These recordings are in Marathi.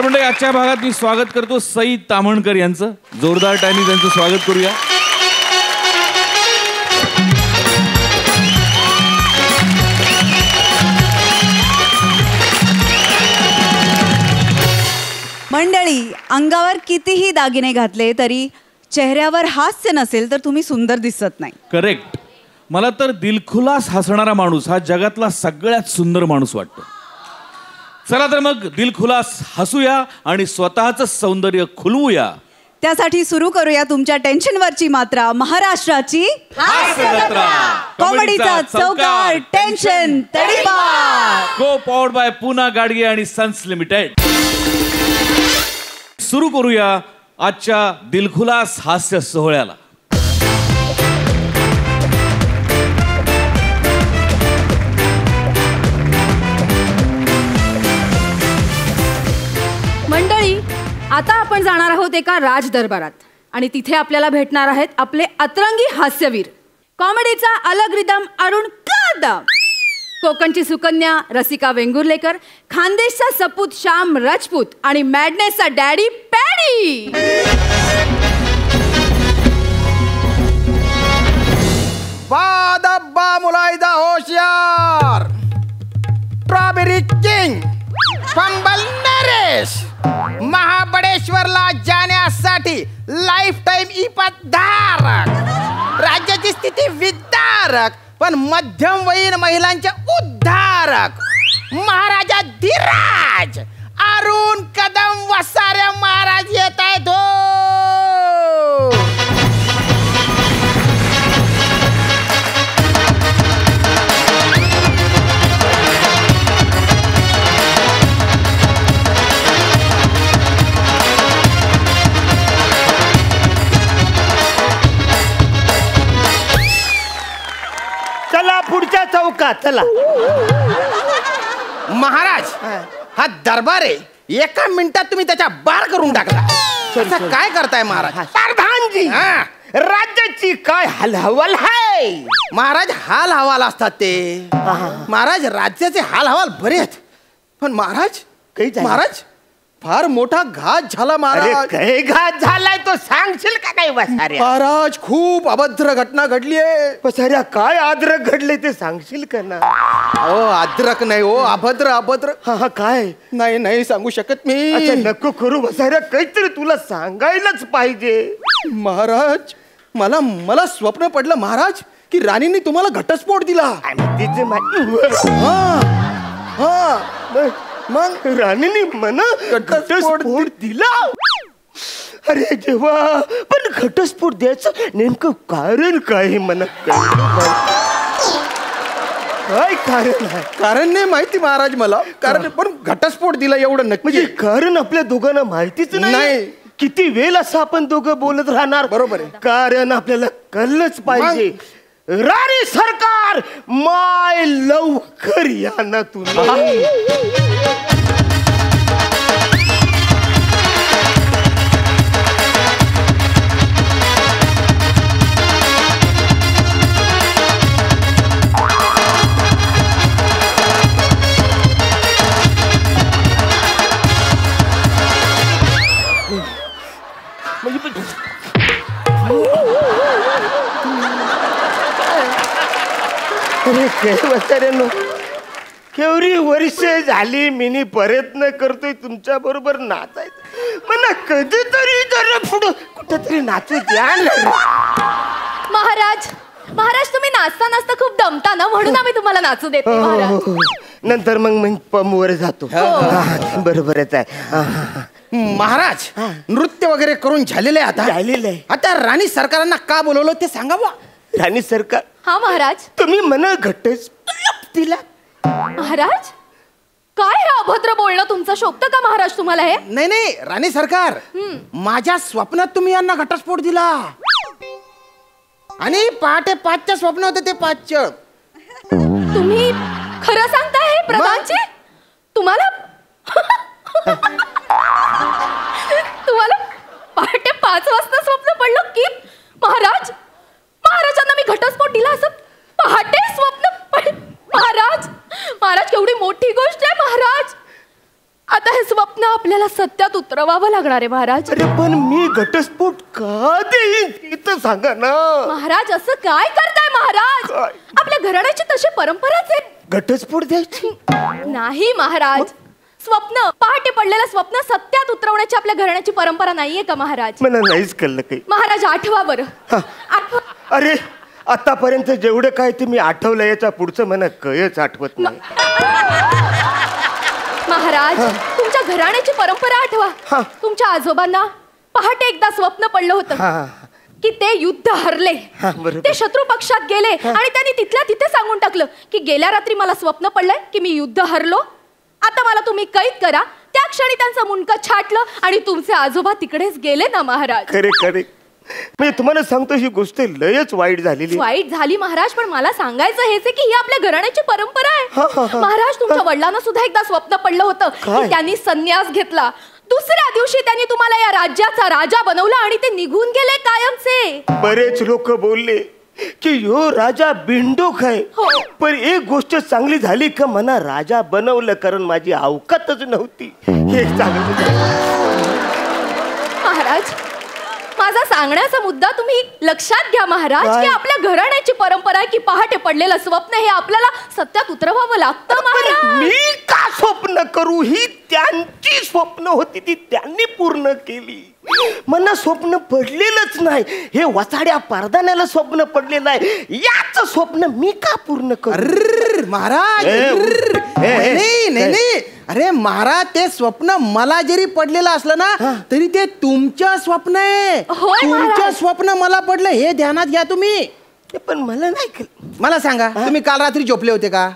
मंडळी, आजच्या भागात मी स्वागत करतो सई ताम्हणकर यांचं. जोरदार टाळ्यांनी त्यांचं स्वागत करूया. मंडळी, अंगावर कितीही दागिने घातले तरी चेहऱ्यावर हास्य नसेल तर तुम्ही सुंदर दिसत नाही. करेक्ट. मला तर दिलखुलास हसणारा माणूस हा जगातला सगळ्यात सुंदर माणूस वाटतो. चला तर मग दिलखुलास हसूया आणि स्वतःचं सौंदर्य खुलवूया. त्यासाठी सुरू करूया तुमच्या टेन्शनवरची मात्रा, महाराष्ट्राची कॉमेडीचा चौकार, टेन्शन तडीपार. को पॉवर्ड बाय पूना गाडगे आणि सन्स लिमिटेड. सुरू करूया आजच्या दिलखुलास हास्य सोहळ्याला. मंडळी, आता आपण जाणार आहोत एका राज दरबारात आणि तिथे आपल्याला भेटणार आहेत आपले अतरंगी हास्यवीर. कॉमेडीचा अलग रिदम अरुण कदम, कोकणची सुकन्या रसिका वेंगुर्लेकर, खानदेशचा सपूत श्याम राजपूत आणि मॅडनेसचा डॅडी पॅडी. वादब्बा मुलायदा होशियार, स्ट्रॉबेरी किंग फंबल नरेश, महाबळेश्वरला जाण्यासाठी लाईफ टाइम इपतधारक, राज्याची स्थिती विदारक पण मध्यमवयीन महिलांचे उद्धारक, महाराजा धीराज अरुण कदम वसारे महाराज येत आहेत. चला पुढच्या चौकात चला. महाराज, हा दरबार आहे. एका मिनिटात तुम्ही त्याच्या बार करून टाकला. काय करताय महाराज? प्रधानजी, राज्याची काय हालहवाल आहे? महाराज, हाल हवाल असतात ते. महाराज, राज्याचे हाल हवाल बरे आहेत पण महाराज, महाराज फार मोठा घात झाला महाराज. काही घात झालाय तो सांगशील का नाही वसाऱ्या? महाराज, खूप अभद्र घटना घडली आहे. वसाऱ्या, काय अद्रक घडले ते सांगशील का ना? ओ अद्रक नाही हो, अभद्र अभद्र. हा काय? नाही नाही सांगू शकत मी. अच्छा नको करू वसाऱ्या, काहीतरी तुला सांगायलाच पाहिजे. महाराज, मला स्वप्न पडलं महाराज की राणींनी तुम्हाला घटस्फोट दिला. मग राणीने म्हणा घटस्फोट दिला. अरे देवा, पण घटस्फोट द्यायचं नेमकं कारण काय म्हणा? काय कारण आहे? कारण नाही माहिती महाराज मला. कारण पण घटस्फोट दिला एवढं नक्की. म्हणजे कारण आपल्या दोघांना माहितीच नाही. किती वेळ असं आपण दोघं बोलत राहणार? बरोबर आहे. कारण आपल्याला कळलंच पाहिजे. राणी सरकार, माय लवकर या ना तुम्ही. केवढी वर्ष झाली मी प्रयत्न करतोय तुमच्या बरोबर नाचायचं. मला कधीतरी जरा पुढं कुठेतरी नाचत या. महाराज, महाराज तुम्ही नाचता नाचता खूप दमता ना, म्हणून आम्ही तुम्हाला नाचू देतो महाराज. नंतर मग पंपवर जातो. बरोबरच आहे. महाराज, नृत्य वगैरे करून झालेले आता झालेलं आहे. आता राणी सरकारांना का बोलवलं ते सांगा बा. राणी सरकार, हा महाराज. तुम्ही म्हणा घटच दिला. महाराज, काय हे अभद्र बोलणं तुमचं शोभतं का महाराज तुम्हाला हे? नाही नाही राणी सरकार, माझ्या स्वप्नात तुम्ही यांना घटस्फोट दिला आणि पहाटे 5च्या स्वप्न होते ते 5चं. तुम्ही खरं सांगताय हे प्रधानजी? तुम्हाला तुम्हाला पहाटे 5 वाजता स्वप्न पडलं की महाराज, महाराजांना मी घटस्फोट दिला असं पहाटे स्वप्न पडलं? महाराज, महाराज केवढी मोठी गोष्ट आहे महाराज. आता हे स्वप्न आपल्याला सत्यात उतरवावं लागणार आहे महाराज. अरे पण मी घटस्फोट का देईन ते तर सांगा ना. महाराज असं काय करताय महाराज? काय? आपल्या घराण्याची तशी परंपराच आहे. घटस्फोट द्यायची नाही महाराज, स्वप्न पहाटे पडलेलं स्वप्न सत्यात उतरवण्याची आपल्या घराण्याची परंपरा नाहीये का महाराज? मला नाहीच कळलं काही. महाराज आठवा बरं. आठवा. अरे आतापर्यंत जेवढं काय ते मी आठवलं याच्या पुढचं मला कळच आठवत नाही. महाराज तुमच्या घराण्याची परंपरा आठवा. तुमच्या आजोबांना पहाटे एकदा स्वप्न पडलं होतं की ते युद्ध हरले. बरोबर. ते शत्रू पक्षात गेले आणि त्यांनी तिथल्या तिथे सांगून टाकलं की गेल्या रात्री मला स्वप्न पडलंय की मी युद्ध हरलो, आता मला तुम्ही कैद करा. त्या क्षणी त्यांचं मुंडकं छाटलं आणि तुमचे आजोबा तिकडेच गेले ना महाराज. खरे खरे म्हणजे तुम्हाला सांगतो ही गोष्ट लयच वाईट झालेली. वाईट झाली महाराज, पण मला सांगायचं हेच आहे की ही आपल्या घराण्याची परंपरा आहे. महाराज तुमच्या वडिलांना सुद्धा एकदा स्वप्न पडलं होतं की त्यांनी संन्यास घेतला. दुसऱ्या दिवशी त्यांनी तुम्हाला या राज्याचा राजा बनवलं आणि ते निघून गेले कायमचे. बरेच लोक बोलले की यो राजा बिंडोक आहे. पण एक गोष्ट चांगली झाली का मना राजा बनवलं, कारण माझी अवकातच नव्हती. हे चांगलं. महाराज माझा सांगण्याचा मुद्दा तुम्ही लक्षात घ्या महाराज की आपल्या घराण्याची परंपरा आहे की पहाटे पडलेलं स्वप्न हे आपल्याला सत्यात उतरवावं लागतं महाराज. मी का स्वप्न करू? ही त्यांची स्वप्न होती, ती त्यांनी पूर्ण केली. मला स्वप्न पडलेलंच नाही. हे वसाड्या पारदाण्याला स्वप्न पडलेलं आहे, याच स्वप्न मी का पूर्ण करू? महाराज नाही नाही नाही. अरे महाराज ते स्वप्न मला जरी पडलेलं असलं ना तरी ते तुमचं स्वप्न आहे. होय तुमचं महाराज. स्वप्न मला पडलं हे ध्यानात घ्या तुम्ही. पण मला नाही कळलं. मला सांगा तुम्ही काल रात्री झोपले होते का?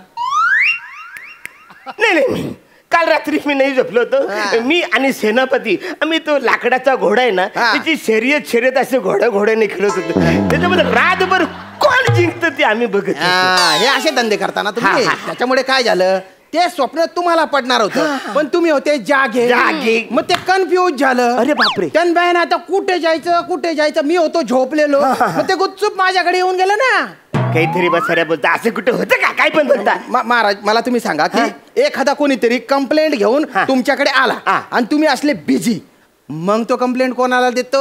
नाही नाही, काल रात्री मी नाही झोपलो होतो. मी आणि सेनापती आम्ही तो लाकडाचा घोडा आहे ना त्याची शर्यत असे घोड्याने खेळत होतो. त्याच्यामध्ये रातभर कोण जिंकतं ते आम्ही बघत होतो. हे असे धंदे करताना तुम्ही. त्याच्यामुळे काय झालं, ते स्वप्न तुम्हाला पडणार होतं पण तुम्ही होते जागे. मग ते कन्फ्युज झालं. अरे बापरे. त्यान आता कुठे जायचं मी होतो झोपलेलो. मग ते गुपचूप माझ्याकडे येऊन गेलं ना. काहीतरी बसाऱ्या बोलता असं कुठं होतं का? काय पण बोलता. महाराज मला तुम्ही सांगा की एखादा कोणीतरी कंप्लेंट घेऊन तुमच्याकडे आला आणि तुम्ही असले बिझी, मग तो कंप्लेंट कोणाला देतो?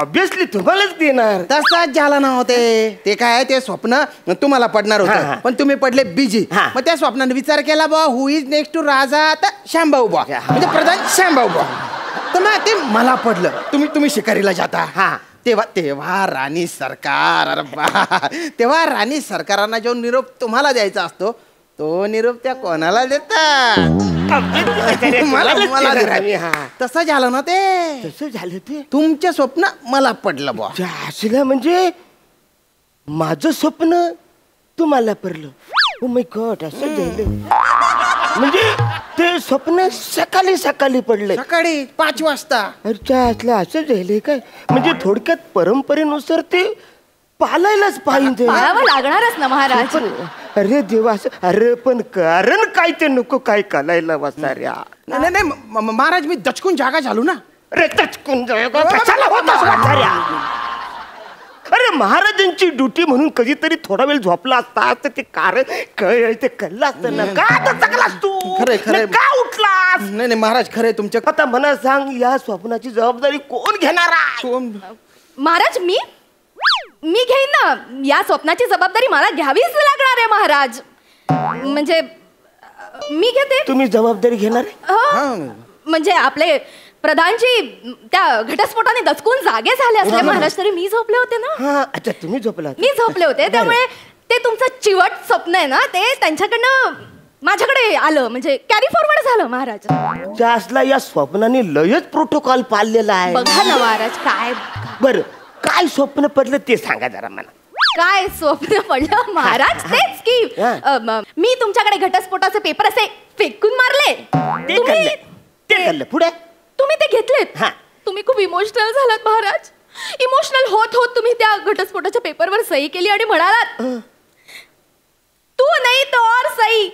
ऑब्विसली तुम्हालाच देणार. तसाच झाला ना होते. ते काय ते स्वप्न तुम्हाला पडणार होतं पण तुम्ही पडले बिझी. मग त्या स्वप्नाने विचार केला बा हु इज नेक्स्ट टू राजा, आता शांभाऊ बा म्हणजे प्रधान शांभाऊ बा. तर मग ते मला पडलं. तुम्ही शिकारीला जाता तेव्हा राणी सरकार, अरे बा तेव्हा राणी सरकारांना जो निरोप तुम्हाला द्यायचा असतो तो निरोप त्या कोणाला देतात? मला तसं झालं ना ते. तसं झालं ते. तुमचे स्वप्न मला पडलं बा. असलं म्हणजे माझं स्वप्न तुम्हाला पडलं. ओ माय गॉड, असं झालं म्हणजे ते स्वप्न सकाळी पडलं. सकाळी 5 वाजता. अच्छा, असं झालंय काय? म्हणजे थोडक्यात परंपरेनुसार ते पालायलाच पाहिजे. पाळावं लागणारच ना महाराज. अरे देवा, अरे पण कारण काय ते नको काय कालायला वाचाऱ्या. नाही महाराज मी दचकून जागा झालो ना. अरे दचकून जागा कशाला होतास वाचाऱ्या? अरे महाराजांची ड्युटी म्हणून कधीतरी थोडा वेळ झोपला असता तर ते कारण कळ ते कळलं असतं ना. का दचकलास तू? खरंय. का उठलास? नाही महाराज खरंय तुमच्या. आता मला सांग, या स्वप्नाची जबाबदारी कोण घेणार आहे? महाराज मी घेईन ना. या स्वप्नाची जबाबदारी मला घ्यावीच लागणार आहे महाराज. म्हणजे मी घेते. तुम्ही जबाबदारी घेणार आहे? म्हणजे आपले प्रधानजी त्या घटस्फोटाने दचकून जागे झाले असले महाराज तरी मी झोपले होते ना. अच्छा, तुम्ही झोपला? मी झोपले होते त्यामुळे ते तुमचं चिवट स्वप्न आहे ना ते त्यांच्याकडनं माझ्याकडे आलं, म्हणजे कॅरी फॉरवर्ड झालं महाराज. असला या स्वप्नाने लयच प्रोटोकॉल पाळलेला आहे. बघा ना महाराज काय. बरं, काय स्वप्न पडलं ते सांगा जरा मला. काय स्वप्न पडलं महाराज? तेच की मी तुमच्याकडे घटस्फोटाचे पेपर असे फेकून मारले. ते कळलं. पुढे तुम्ही ते घेतलेत. तुम्ही खूप इमोशनल झालात महाराज. इमोशनल होत तुम्ही त्या घटस्फोटाच्या पेपरवर सही केली आणि म्हणालात तू नाही तो और सही,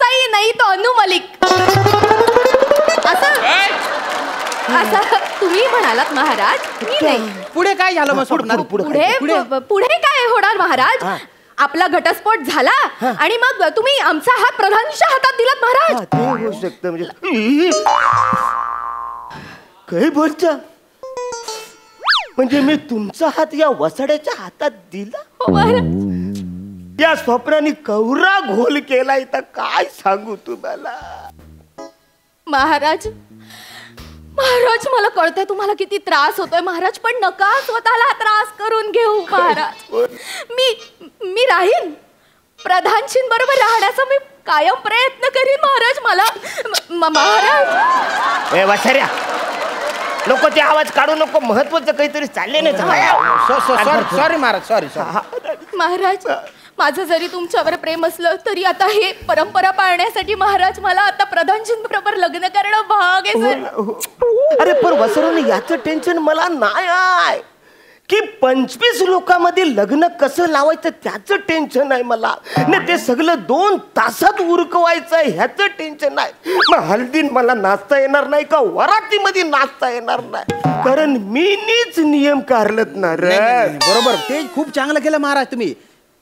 सही नाही तो अनु मलिक. असं तुम्ही म्हणालात महाराज. मी नाही. पुढे काय झालं मग स्वप्नात? पुढे काय होणार महाराज? आपला घटस्फोट झाला आणि मग तुम्ही आमचा हात प्रधानच्या हातात दिलात महाराज. ते होऊ शकतं म्हणजे काय बोलता म्हणजे मी तुमचा हात या वसाड्याच्या हातात दिला. हो महाराज. या स्वप्नाने कवरा घोल केलाय तर काय सांगू तुम्हाला. महाराज महाराज मला कळतंय तुम्हाला किती त्रास होतोय महाराज, पण नका स्वतःला हा त्रास करून घेऊ महाराज. मी राहीन प्रधानशींबरोबर राहण्याचा मी कायम प्रयत्न करीन महाराज. मला महाराज. ए वसाऱ्या नको ते आवाज काढू नको, महत्वाचं काहीतरी चालले नाही. Sorry Maharaj, sorry. महाराज माझं जरी तुमच्यावर प्रेम असलं तरी आता हे परंपरा पाळण्यासाठी महाराज मला आता प्रधानजींबरोबर लग्न करणं भाग आहे सर. अरे पण वसरून याचं टेन्शन मला नाही आहे की 25 लोकांमध्ये लग्न कसं लावायचं त्याचं टेन्शन आहे मला. नाही ते सगळं 2 तासात उरकवायचं ह्याचं टेन्शन आहे. मग हल्दीन मला नाचता येणार नाही का वरातीमध्ये नाचता येणार नाही, कारण मीच नियम काढलत ना रे. बरोबर, ते खूप चांगलं केलं महाराज तुम्ही.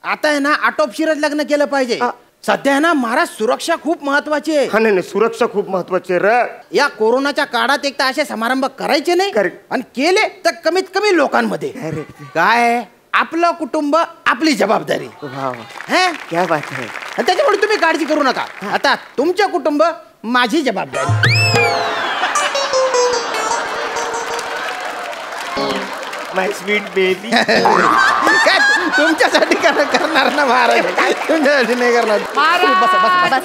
आता आहे ना आटोपशीरच लग्न केलं पाहिजे. सध्या आहे ना महाराज सुरक्षा खूप महत्वाची आहे. हा नाही सुरक्षा खूप महत्वाची रे. या कोरोनाच्या काळात एक तर असे समारंभ करायचे नाही आणि केले तर कमीत कमी लोकांमध्ये. काय आपलं कुटुंब आपली जबाबदारी. क्या बात आहे. त्याच्यामुळे तुम्ही काळजी करू नका. आता तुमचं कुटुंब माझी जबाबदारी. माय स्वीट बेबी. काय तुमच्यासाठी करणार ना महाराज, तुमच्यासाठी नाही करणार. महाराज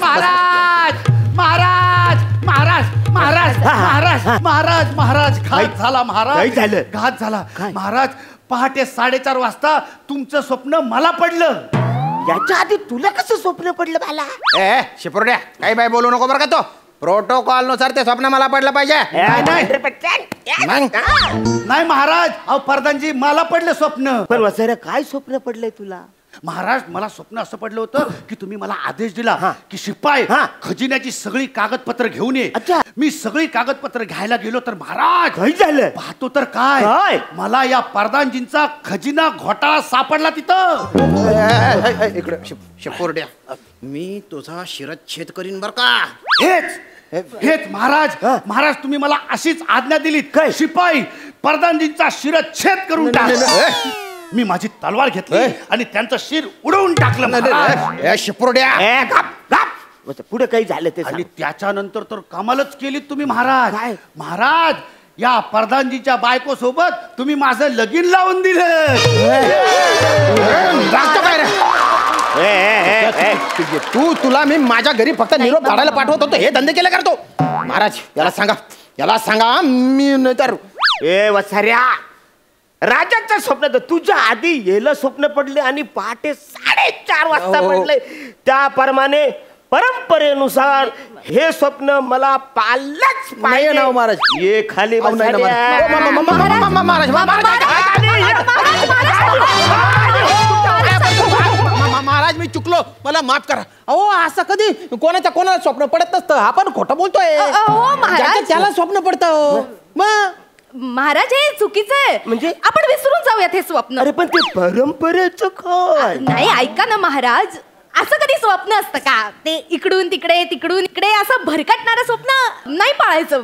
महाराज महाराज महाराज महाराज महाराज महाराज घात झाला महाराज. काय झालं? घात झाला महाराज. पहाटे 4:30 वाजता तुमचं स्वप्न मला पडलं. याच्या आधी तुला कसं स्वप्न पडलं मला. ए शिपुर्ड्या काही बाय बोलू नको बरं का. तो प्रोटोकॉल नुसार ते स्वप्न मला पडलं पाहिजे. नाही महाराज, अहो प्रधानजी मला पडलं स्वप्न. पण वसाऱ्या काय स्वप्न पडलंय तुला. महाराज मला स्वप्न असं पडलं होतं की तुम्ही मला आदेश दिला की शिपाई खजिन्याची सगळी कागदपत्र घेऊन ये. अच्छा. मी सगळी कागदपत्र घ्यायला गेलो तर महाराज काय झालं. पाहतो तर काय मला या प्रधानजींचा खजिना घोटाळा सापडला तिथं. इकडे शिपुर्ड्या, मी तुझा शिरच्छेद करीन बर का. हेच महाराज. महाराज तुम्ही मला अशीच आज्ञा दिलीत काय शिपाई प्रधानजींचा शिरच्छेद करून टाक. मी माझी तलवार घेतली आणि त्यांचं शिर उडवून टाकलं. शिपुर्ड्या पुढे काही झालं ते आणि त्याच्यानंतर तर कमालच केली तुम्ही महाराज. महाराज या प्रधानजीच्या बायको सोबत तुम्ही माझं लगीन लावून दिलं. तुला मी माझ्या घरी फक्त निरोप काढायला पाठवत होतो, हे धंदे केले करतो. महाराज याला सांगा मी नंतर. ए वसाऱ्या राजाचं स्वप्न तर तुझ्या आधी येलं स्वप्न पडले आणि पहाटे 4:30 वाजता पडले. त्याप्रमाणे परंपरेनुसार हे स्वप्न मला पाळलंच पाहिजे ना महाराज. ये खाली महाराज मी चुकलो, मला माफ करा. अहो असं कधी कोणाला स्वप्न पडत नसतं. आपण खोटं बोलतोय. त्याला स्वप्न पडतं. मग महाराज हे चुकीचं आहे. म्हणजे आपण विसरून जाऊयात हे स्वप्न. अरे पण ते परंपरेचं काय. नाही ऐका ना महाराज, असं कधी स्वप्न असतं का. ते इकडून तिकडे असं भरकटणारं स्वप्न नाही पाळायचं.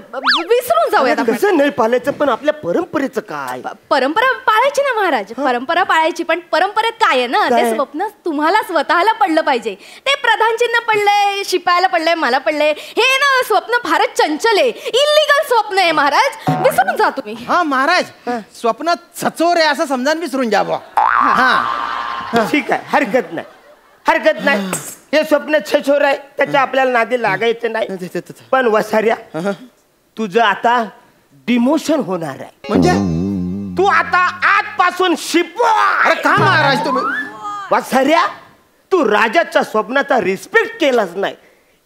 विसरून जाऊयात आपण. कसं नाही पाळायचं पण आपल्या परंपरेचं काय. परंपरा पाळायची ना महाराज, परंपरा पाळायची. पण परंपरेत काय आहे ना, ते स्वप्न तुम्हाला स्वतःला पडलं पाहिजे. ते प्रधानजींना पडलंय, शिपायाला पडलंय, मला पडलंय. हे ना स्वप्न फारच चंचल आहे, इल्लीगल स्वप्न आहे महाराज. विसरून जा तुम्ही. हा महाराज स्वप्न सचोर आहे असं समजा विसरून जा बुवा. हा ठीक आहे, हरकत नाही. हे स्वप्न छछोर आहे, त्याच्या आपल्याला नादी लागायचं नाही. पण वसाऱ्या तुझं आता डिमोशन होणार आहे. म्हणजे तू आता आजपासून शिपाई. अरे का महाराज तुम्ही. वसाऱ्या तू राजाच्या स्वप्नाचा रिस्पेक्ट केलाच नाही.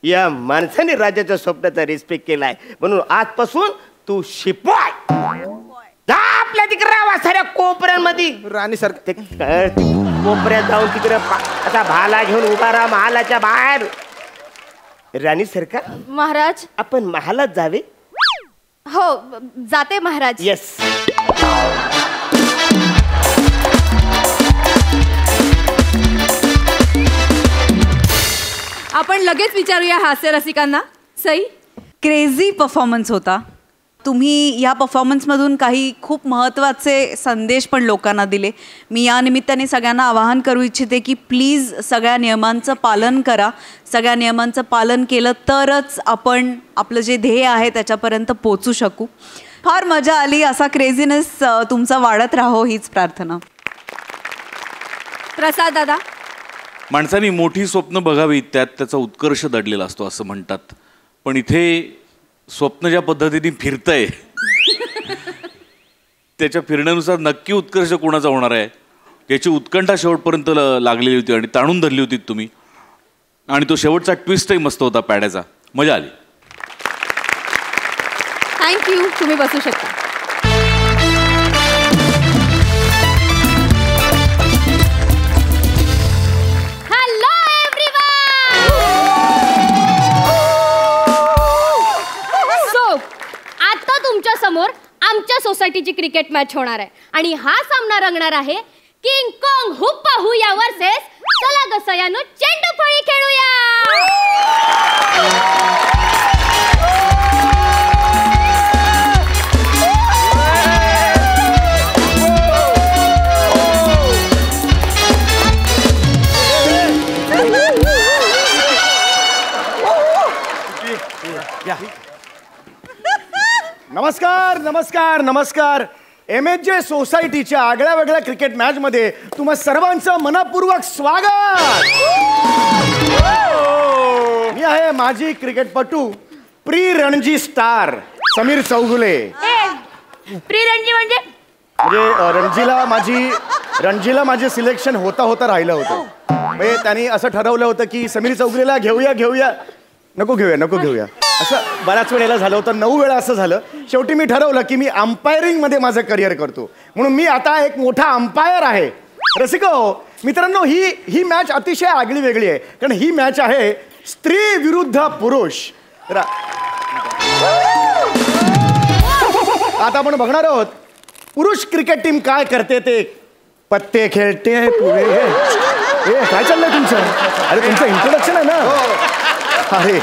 या माणसाने राजाच्या स्वप्नाचा रिस्पेक्ट केलाय म्हणून आजपासून तू शिपाई. जा आपल्या तिकडे वसाऱ्या कोपऱ्यांमध्ये राणी सर कोपऱ्यात जाऊन तिकडे आता भाला घेऊन उभा राहा महालाच्या बाहेर. राणी सरकार महाराज आपण महालात जावे. हो जाते महाराज. येस. आपण लगेच विचारूया हास्य रसिकांना. सई, क्रेझी परफॉर्मन्स होता. तुम्ही या परफॉर्मन्समधून काही खूप महत्त्वाचे संदेश पण लोकांना दिले. मी या निमित्ताने सगळ्यांना आवाहन करू इच्छिते की प्लीज सगळ्या नियमांचं पालन करा. सगळ्या नियमांचं पालन केलं तरच आपण आपलं जे ध्येय आहे त्याच्यापर्यंत पोचू शकू. फार मजा आली. असा क्रेझीनेस तुमचा वाढत राहो हीच प्रार्थना. प्रसाद दादा. माणसाने मोठी स्वप्न बघावी, त्यात त्याचा उत्कर्ष दडलेला असतो असं म्हणतात. पण इथे स्वप्न ज्या पद्धतीने फिरतंय त्याच्या फिरण्यानुसार नक्की उत्कर्ष कोणाचा होणार आहे याची उत्कंठा शेवटपर्यंत लागलेली होती आणि ताणून धरली होती तुम्ही. आणि तो शेवटचा ट्विस्टही मस्त होता पॅड्याचा. मजा आली. थँक्यू. तुम्ही बसू शकता. तुमच्या समोर आमच्या सोसायटीची क्रिकेट मॅच होणार आहे आणि हा सामना रंगणार आहे किंग कॉंग हुप्पा हुया वर्सेस चला ग सयानो चेंडू फळी खेळूया. नमस्कार नमस्कार नमस्कार. MHJ सोसायटीच्या आगळ्या वेगळ्या क्रिकेट मॅच मध्ये तुम्हा सर्वांचं मनपूर्वक स्वागत. मी आहे माजी क्रिकेटपटू pre Ranji star Sameer Chougule. Pre Ranji म्हणजे रणजीला माझे सिलेक्शन होता राहिलं होतं. म्हणजे त्यांनी असं ठरवलं होतं की समीर चौगुलेला घेऊया नको घेऊया असं बऱ्याच वेळेला झालं होतं. 9 वेळा असं झालं. शेवटी मी ठरवलं की मी अंपायरिंग मध्ये माझं करिअर करतो म्हणून मी आता एक मोठा अंपायर आहे. रसिको मित्रांनो, ही मॅच अतिशय आगळी वेगळी आहे कारण ही मॅच आहे स्त्री विरुद्ध पुरुष. आता आपण बघणार आहोत पुरुष क्रिकेट टीम काय करते ते. पत्ते खेळते पुढे. काय चाललंय तुमचं? अरे तुमचं इंट्रोडक्शन आहे ना. अरे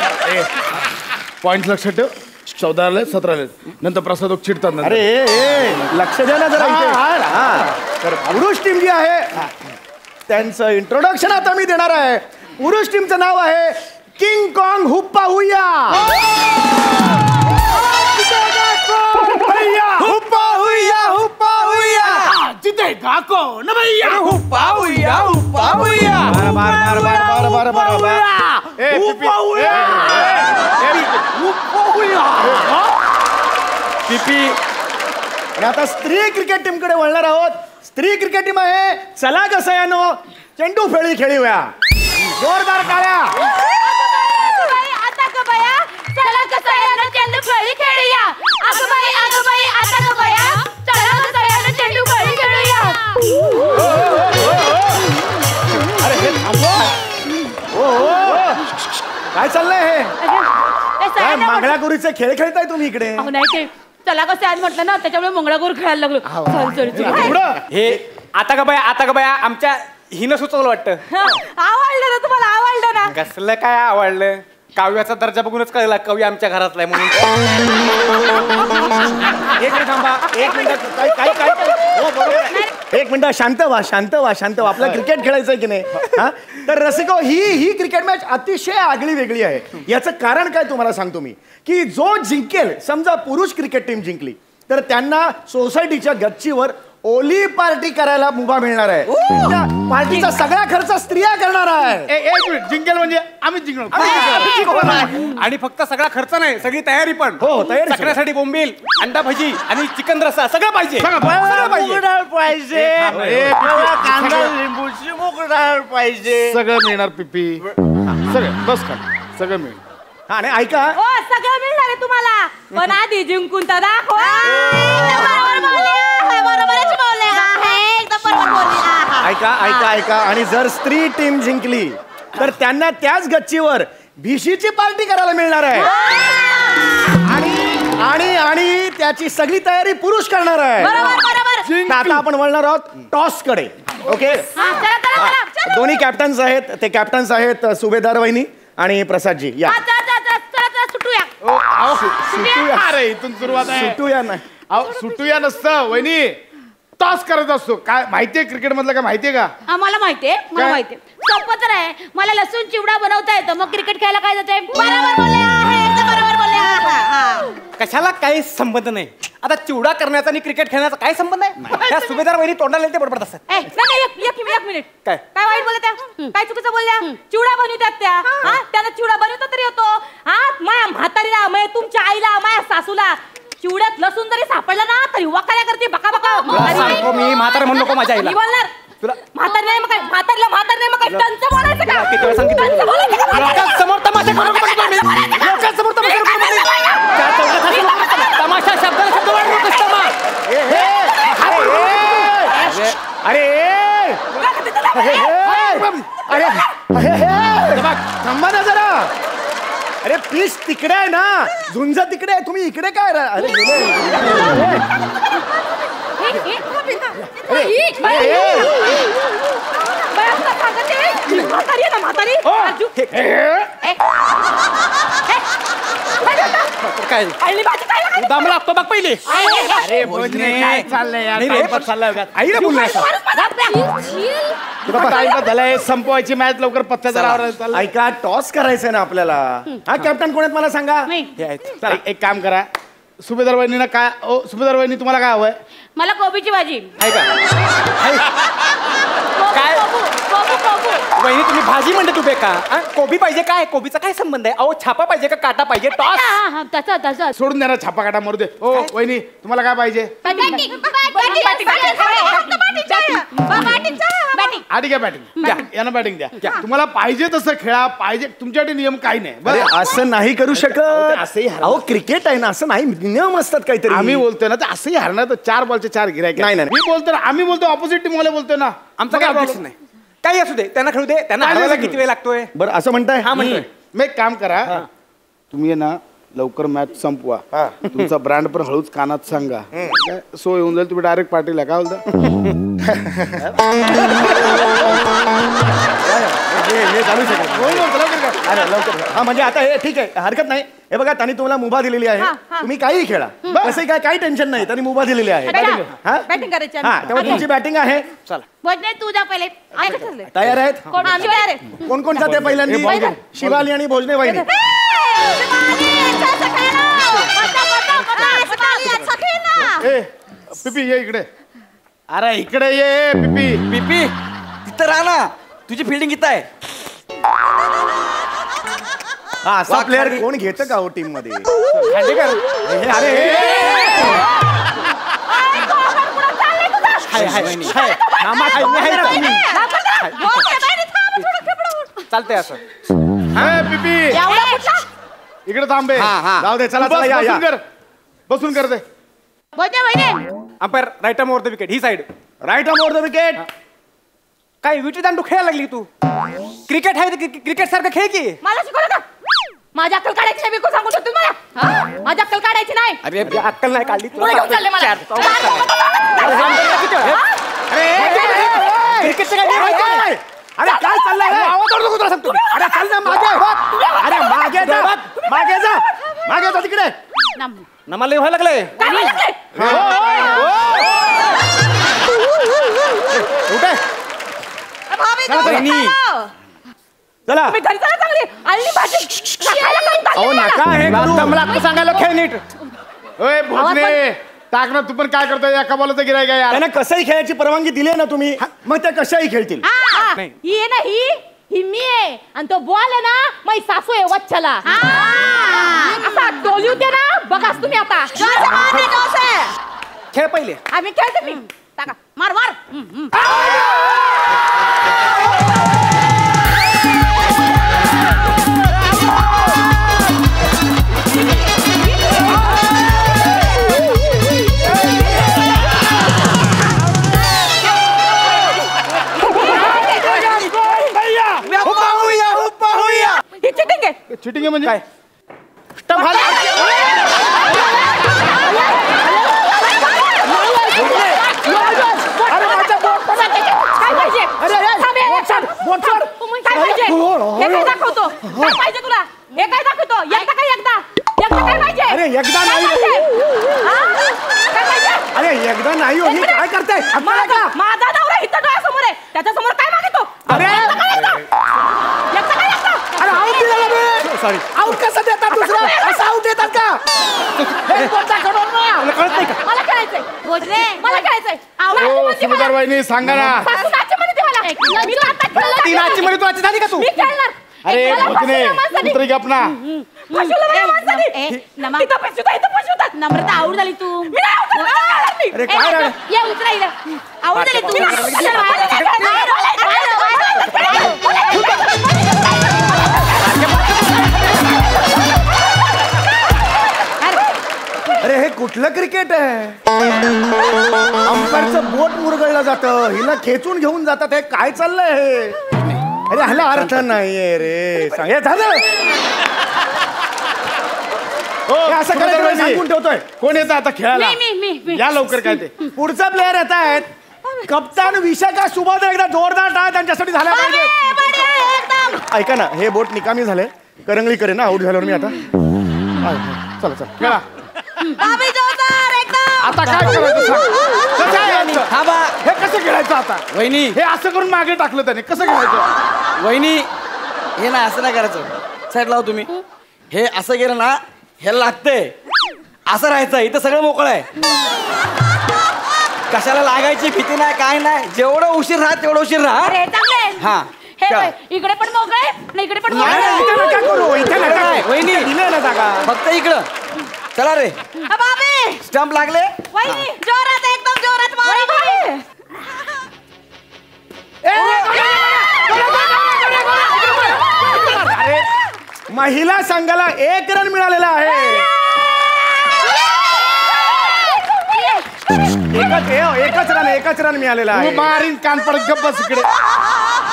पॉइंट लक्षात ठेव. 14 आले 17 आले नंतर प्रसाद चिडतात. अरे लक्ष द्या ना जरा इथे. तर पुरुष टीम जी आहे त्यांचं इंट्रोडक्शन आता मी देणार आहे. पुरुष टीमचं नाव आहे किंग कॉंग हुप्पा हुया. हुप्पा हुया हुप्पा हुया जितेगा कौन भैया. हुप्पा हुया हुप्पा हुया. आणि आता स्त्री क्रिकेट टीम कडे वळणार आहोत. स्त्री क्रिकेट टीम आहे चला ग सयानो चेंडू फेळी खेळूया. जोरदार टाळ्या. आता ग बया चला ग सयानो चेंडू फळी खेळूया. अगं बाई आता ग बया चला ग सयानो चेंडू फळी खेळूया. अरे हे थांबवा. काय चाललंय हे? काय मंगळागौरीचे खेळ खेळताय तुम्ही इकडे? नाही ते चला कसं आज म्हटलं ना त्याच्यामुळे मंगळागौर खेळायला लागलो. हे आता का बाया आमच्या हिनं सुचवलं वाटतं. आवडलं ना तुम्हाला? आवडलं ना? कसलं काय आवडलं? काव्याचा दर्जा बघूनच कळला कवी आमच्या घरातला आहे म्हणून. एक मिनिट थांबा. एक मिनिट. एक मिनिट. शांत व्हा. आपलं क्रिकेट खेळायचंय की नाही? तर रसिको ही क्रिकेट मॅच अतिशय आगळी वेगळी आहे. याचं कारण काय तुम्हाला सांगतो मी की जो जिंकेल, समजा पुरुष क्रिकेट टीम जिंकली तर त्यांना सोसायटीच्या गच्चीवर ओली पार्टी करायला मुभा मिळणार आहे. त्या पार्टीचा सगळा खर्च स्त्रिया करणार आहे. एक मिनिट. जिंकेल म्हणजे आम्ही जिंकणार. आणि फक्त सगळा खर्च नाही, सगळी तयारी पण. हो, तयारी सगळ्यासाठी बोंबील, अंडा भजी आणि चिकन रस्सा सगळं पाहिजे. लिंबूची मुगडाळ पाहिजे. सगळं मिळणार पिपी. सगळं बस का सगळं मिळेल. आणि ऐका सगळं मिळणार आहे तुम्हाला पण आधी जिंकून तर दाखवा. ऐका आणि जर स्त्री टीम जिंकली तर त्यांना त्याच गच्चीवर भिशीची पार्टी करायला मिळणार आहे. आणि त्याची सगळी तयारी पुरुष करणार आहे. आता आपण वळणार आहोत टॉस कडे. ओके. दोन्ही कॅप्टन्स आहेत. ते कॅप्टन्स आहेत सुभेदार वहिनी आणि प्रसादजी या. सुटूया. अरे इथून सुरुवात आहे. सुटूया नाही. अहो सुटूया नसतं वहिनी, टॉस करत असतो. काय माहितीये क्रिकेट मधलं, काय माहितीये का? मला माहितीये, मला माहितीये. सोपं तर आहे, मला लसूण चिवडा बनवता येतं, मग क्रिकेट खेळायला काय जाते? बरोबर बोलले आहे, एकदम बरोबर बोलले आहे. कशाला काही संबंध नाही. आता चिवडा करण्याचा आणि क्रिकेट खेळण्याचा काय संबंध आहे? त्या सुभेदार वहिनी तोंडाला ते बडबडत असतात. एक मिनिट. काय? काय वाईट बोलत त्या? काय चुकीचं बोलल्या? चिवडा बनवतात त्या. त्यांना चिवडा बनवता तरी होतो. माझ्या म्हातारीला, म्हणजे तुमच्या आईला, माझ्या सासूला चिवड्यात लसूण जरी सापडला ना तरी वकाल्या करते बका बका. मी म्हातारा म्हणू नको माझ्या आईला. बोलणार तुला म्हातारी नाही, मग काय म्हातारीला म्हातारी नाही, मग काय टंच बोलायचं का? किती वेळा सांगितलं? टंच बोलायचं का? लोकांसमोर तमाशा करू नको तुम्ही. लोकांसमोर तमाशा करू नको. तमाशा शब्दाला शब्द वाढवू नकोस तमा. थांबा ना जरा. अरे पीस तिकडे आहे ना, झुंज तिकडे आहे, तुम्ही इकडे काय अरे काय दाम लागतो बघ पहिले. अरे भोजने काय चाललंय यार? टाइमपास चाललाय. आईला बोलणार टाइमपास झालाय, संपवायची मॅच लवकर पत्त्याचा लावायला चाललाय. ऐका, टॉस करायचंय ना आपल्याला. हा कॅप्टन कोण आहेत मला सांगा. हे आहेत. चला, एक काम करा, सुभेदार वहिनीला काय, ओ सुभेदार वहिनी तुम्हाला काय हवंय? मला कोबीची भाजी. काय वहिनी तुम्ही भाजी म्हणते तू बेका? कोबी पाहिजे काय? कोबीचा काय संबंध आहे? अहो छापा पाहिजे का काटा पाहिजे? टॉस तसं सोडून द्या ना, छापा काटा मारू दे. ओ वहिनी तुम्हाला काय पाहिजे? आधी घ्या बॅटिंग, यांना बॅटिंग द्या. तुम्हाला पाहिजे तसं खेळा, पाहिजे तुमच्यासाठी नियम काही नाही. अरे असं नाही करू शकत. असंही अहो क्रिकेट आहे ना, असं नाही, नियम असतात काहीतरी. आम्ही बोलतोय ना, तर असंही हरणार तर 4 बॉलचे 4 गिरायक. नाही. मी बोलतो ना, आम्ही बोलतो ऑपोजिट टीम वाले बोलतोय ना. आमचं काय ऑब्जेक्शन नाही. काही असू दे, त्यांना खेळू दे. त्यांना हरवायला किती वेळ लागतोय? बरं असं म्हणताय. हा म्हणतोय. मग एक काम करा, तुम्ही आहे ना लवकर मॅच संपवा. तुमचा ब्रँड पण हळूच कानात सांगा, सो येऊन जाईल. तुम्ही डायरेक्ट पार्टीला काय बोलता? चालू शकत. अरे लवकर. हा म्हणजे आता हे ठीक आहे, हरकत नाही. हे बघा, त्यांनी तुम्हाला मुभा दिलेली आहे, तुम्ही काहीही खेळा. तसं काय काही टेन्शन नाही, त्यांनी मुभा दिलेली आहे. बॅटिंग करायची. हा तेव्हा तुमची बॅटिंग आहे. चला भोजने तू जा पहिले. तयार आहेत? आम्ही तयार आहे. कोण कोण जाते पहिल्यांदा? शिवाली आणि भोजने वहिनी. पिपी ये इकडे. अरे इकडे ये पिपी. पिपी तिथं राहा ना, तुझी फिल्डिंग इथं आहे. हा असा प्लेअर कोण घेतं का हो टीम मध्ये? अरे चालतंय असं. पिपी इकडे थांबे. जाऊ दे, चला चला बसून कर, बसून कर दे. Umpire right arm over the wicket, ही side. Right arm over the wicket. काय विटी दांडू खेळायला लागली तू? क्रिकेट आहे, क्रिकेट सारखं खेळ की. मला शिकवलं का? माझी अक्कल काढायची नाही, बिलकुल सांगू शकतो मला. माझी अक्कल काढायची नाही. अरे अक्कल नाही काढली. पुढे घेऊन चालले मला. क्रिकेटचं काय? अरे काय चाललंय? तुला सांगतो. अरे चल ना मागे. अरे मागे जा, मागे जा, मागे जा तिकडे. नमाला व्हायला लागलंय. चला मी घरी चला चांगली आली भाजी. अहो नका हे मला सांगायला खेळ नीट. ओय भोजने टाक ना, तू पण काय करतोय? एका बॉलचं गिरायक आहे यार. त्यांना कसंही खेळायची परवानगी दिली आहे ना तुम्ही, मग त्या कशाही खेळतील. ही आहे ना, ही मी आहे आणि तो बॉल आहे ना, माझी सासू आहे वच्छला. असा डोली होते ना, बघाच तुम्ही आता. खेळ पहिले. आम्ही खेळते. मी टाका, मार मार. ही चिटिंग आहे. चिटिंग आहे म्हणजे काय? काय पाहिजे हे काय दाखवतो काय पाहिजे तुला हे काय दाखवतो एकदा काय पाहिजे अरे एकदा नाही काय पाहिजे अरे एकदा नाही हो ही काय करताय माझा नवरा इथं डोळ्यासमोर आहे त्याच्यासमोर काय मागितो अरे अरे आऊट दिला मी सॉरी आऊट कसं देतात दुसरं असं आऊट देतात का हे कोणता खबर ना कळत नाही का मला खेळायचंय भोजने मला खेळायचंय सुभेदार वहिनी सांगा ना नाची मध्ये मला मी आता खेळणार ती नाची मध्ये तू आची झाली का तू मी खेळणार अरे भोजने उतरी गप ना नम्रता आऊट झाली तू अरे काय रे ये उतरा इथं आऊट झाली तू अरे हे कुठलं क्रिकेट आहे अंपायरचं बोट मुरगळलं जातं हिला खेचून घेऊन जातात हे काय चाललंय हे अरे ह्याला अर्थ नाहीये रे सांग हे झालं हे असं करायचं सांगून ठेवतोय कोण येतं आता खेळायला मी. या लवकर काय ते पुढचा प्लेअर येत आहेत कप्तान विशाखा सुबोध एकदा जोरदार टाळ त्यांच्यासाठी झाला पाहिजे ऐका ना हे बोट निकामी झाले करंगळी करेन ना आऊट झाल्यावर मी आता चला चला खेळा आता काय करायचं हे कसं खेळायचं आता वहिनी हे असं करून मागे टाकलं त्याने कसं खेळायचं वहिनी हे ना असं नाही करायचं साईड लाव तुम्ही हे असं गेलं ना हे लागतंय असं राहायचं इथं सगळं मोकळं आहे कशाला लागायची भीती नाही काय नाही जेवढं उशीर राहा तेवढं उशीर राहा हा इकडे पण मोकळे इकडे पण वहिनी फक्त इकडं चला रे स्टंप लागले जोरात एकदम जोरात महिला संघाला 1 रन मिळालेला आहे एकच रन मिळालेला आहे मारीन कान पडत गप्प बस इकडे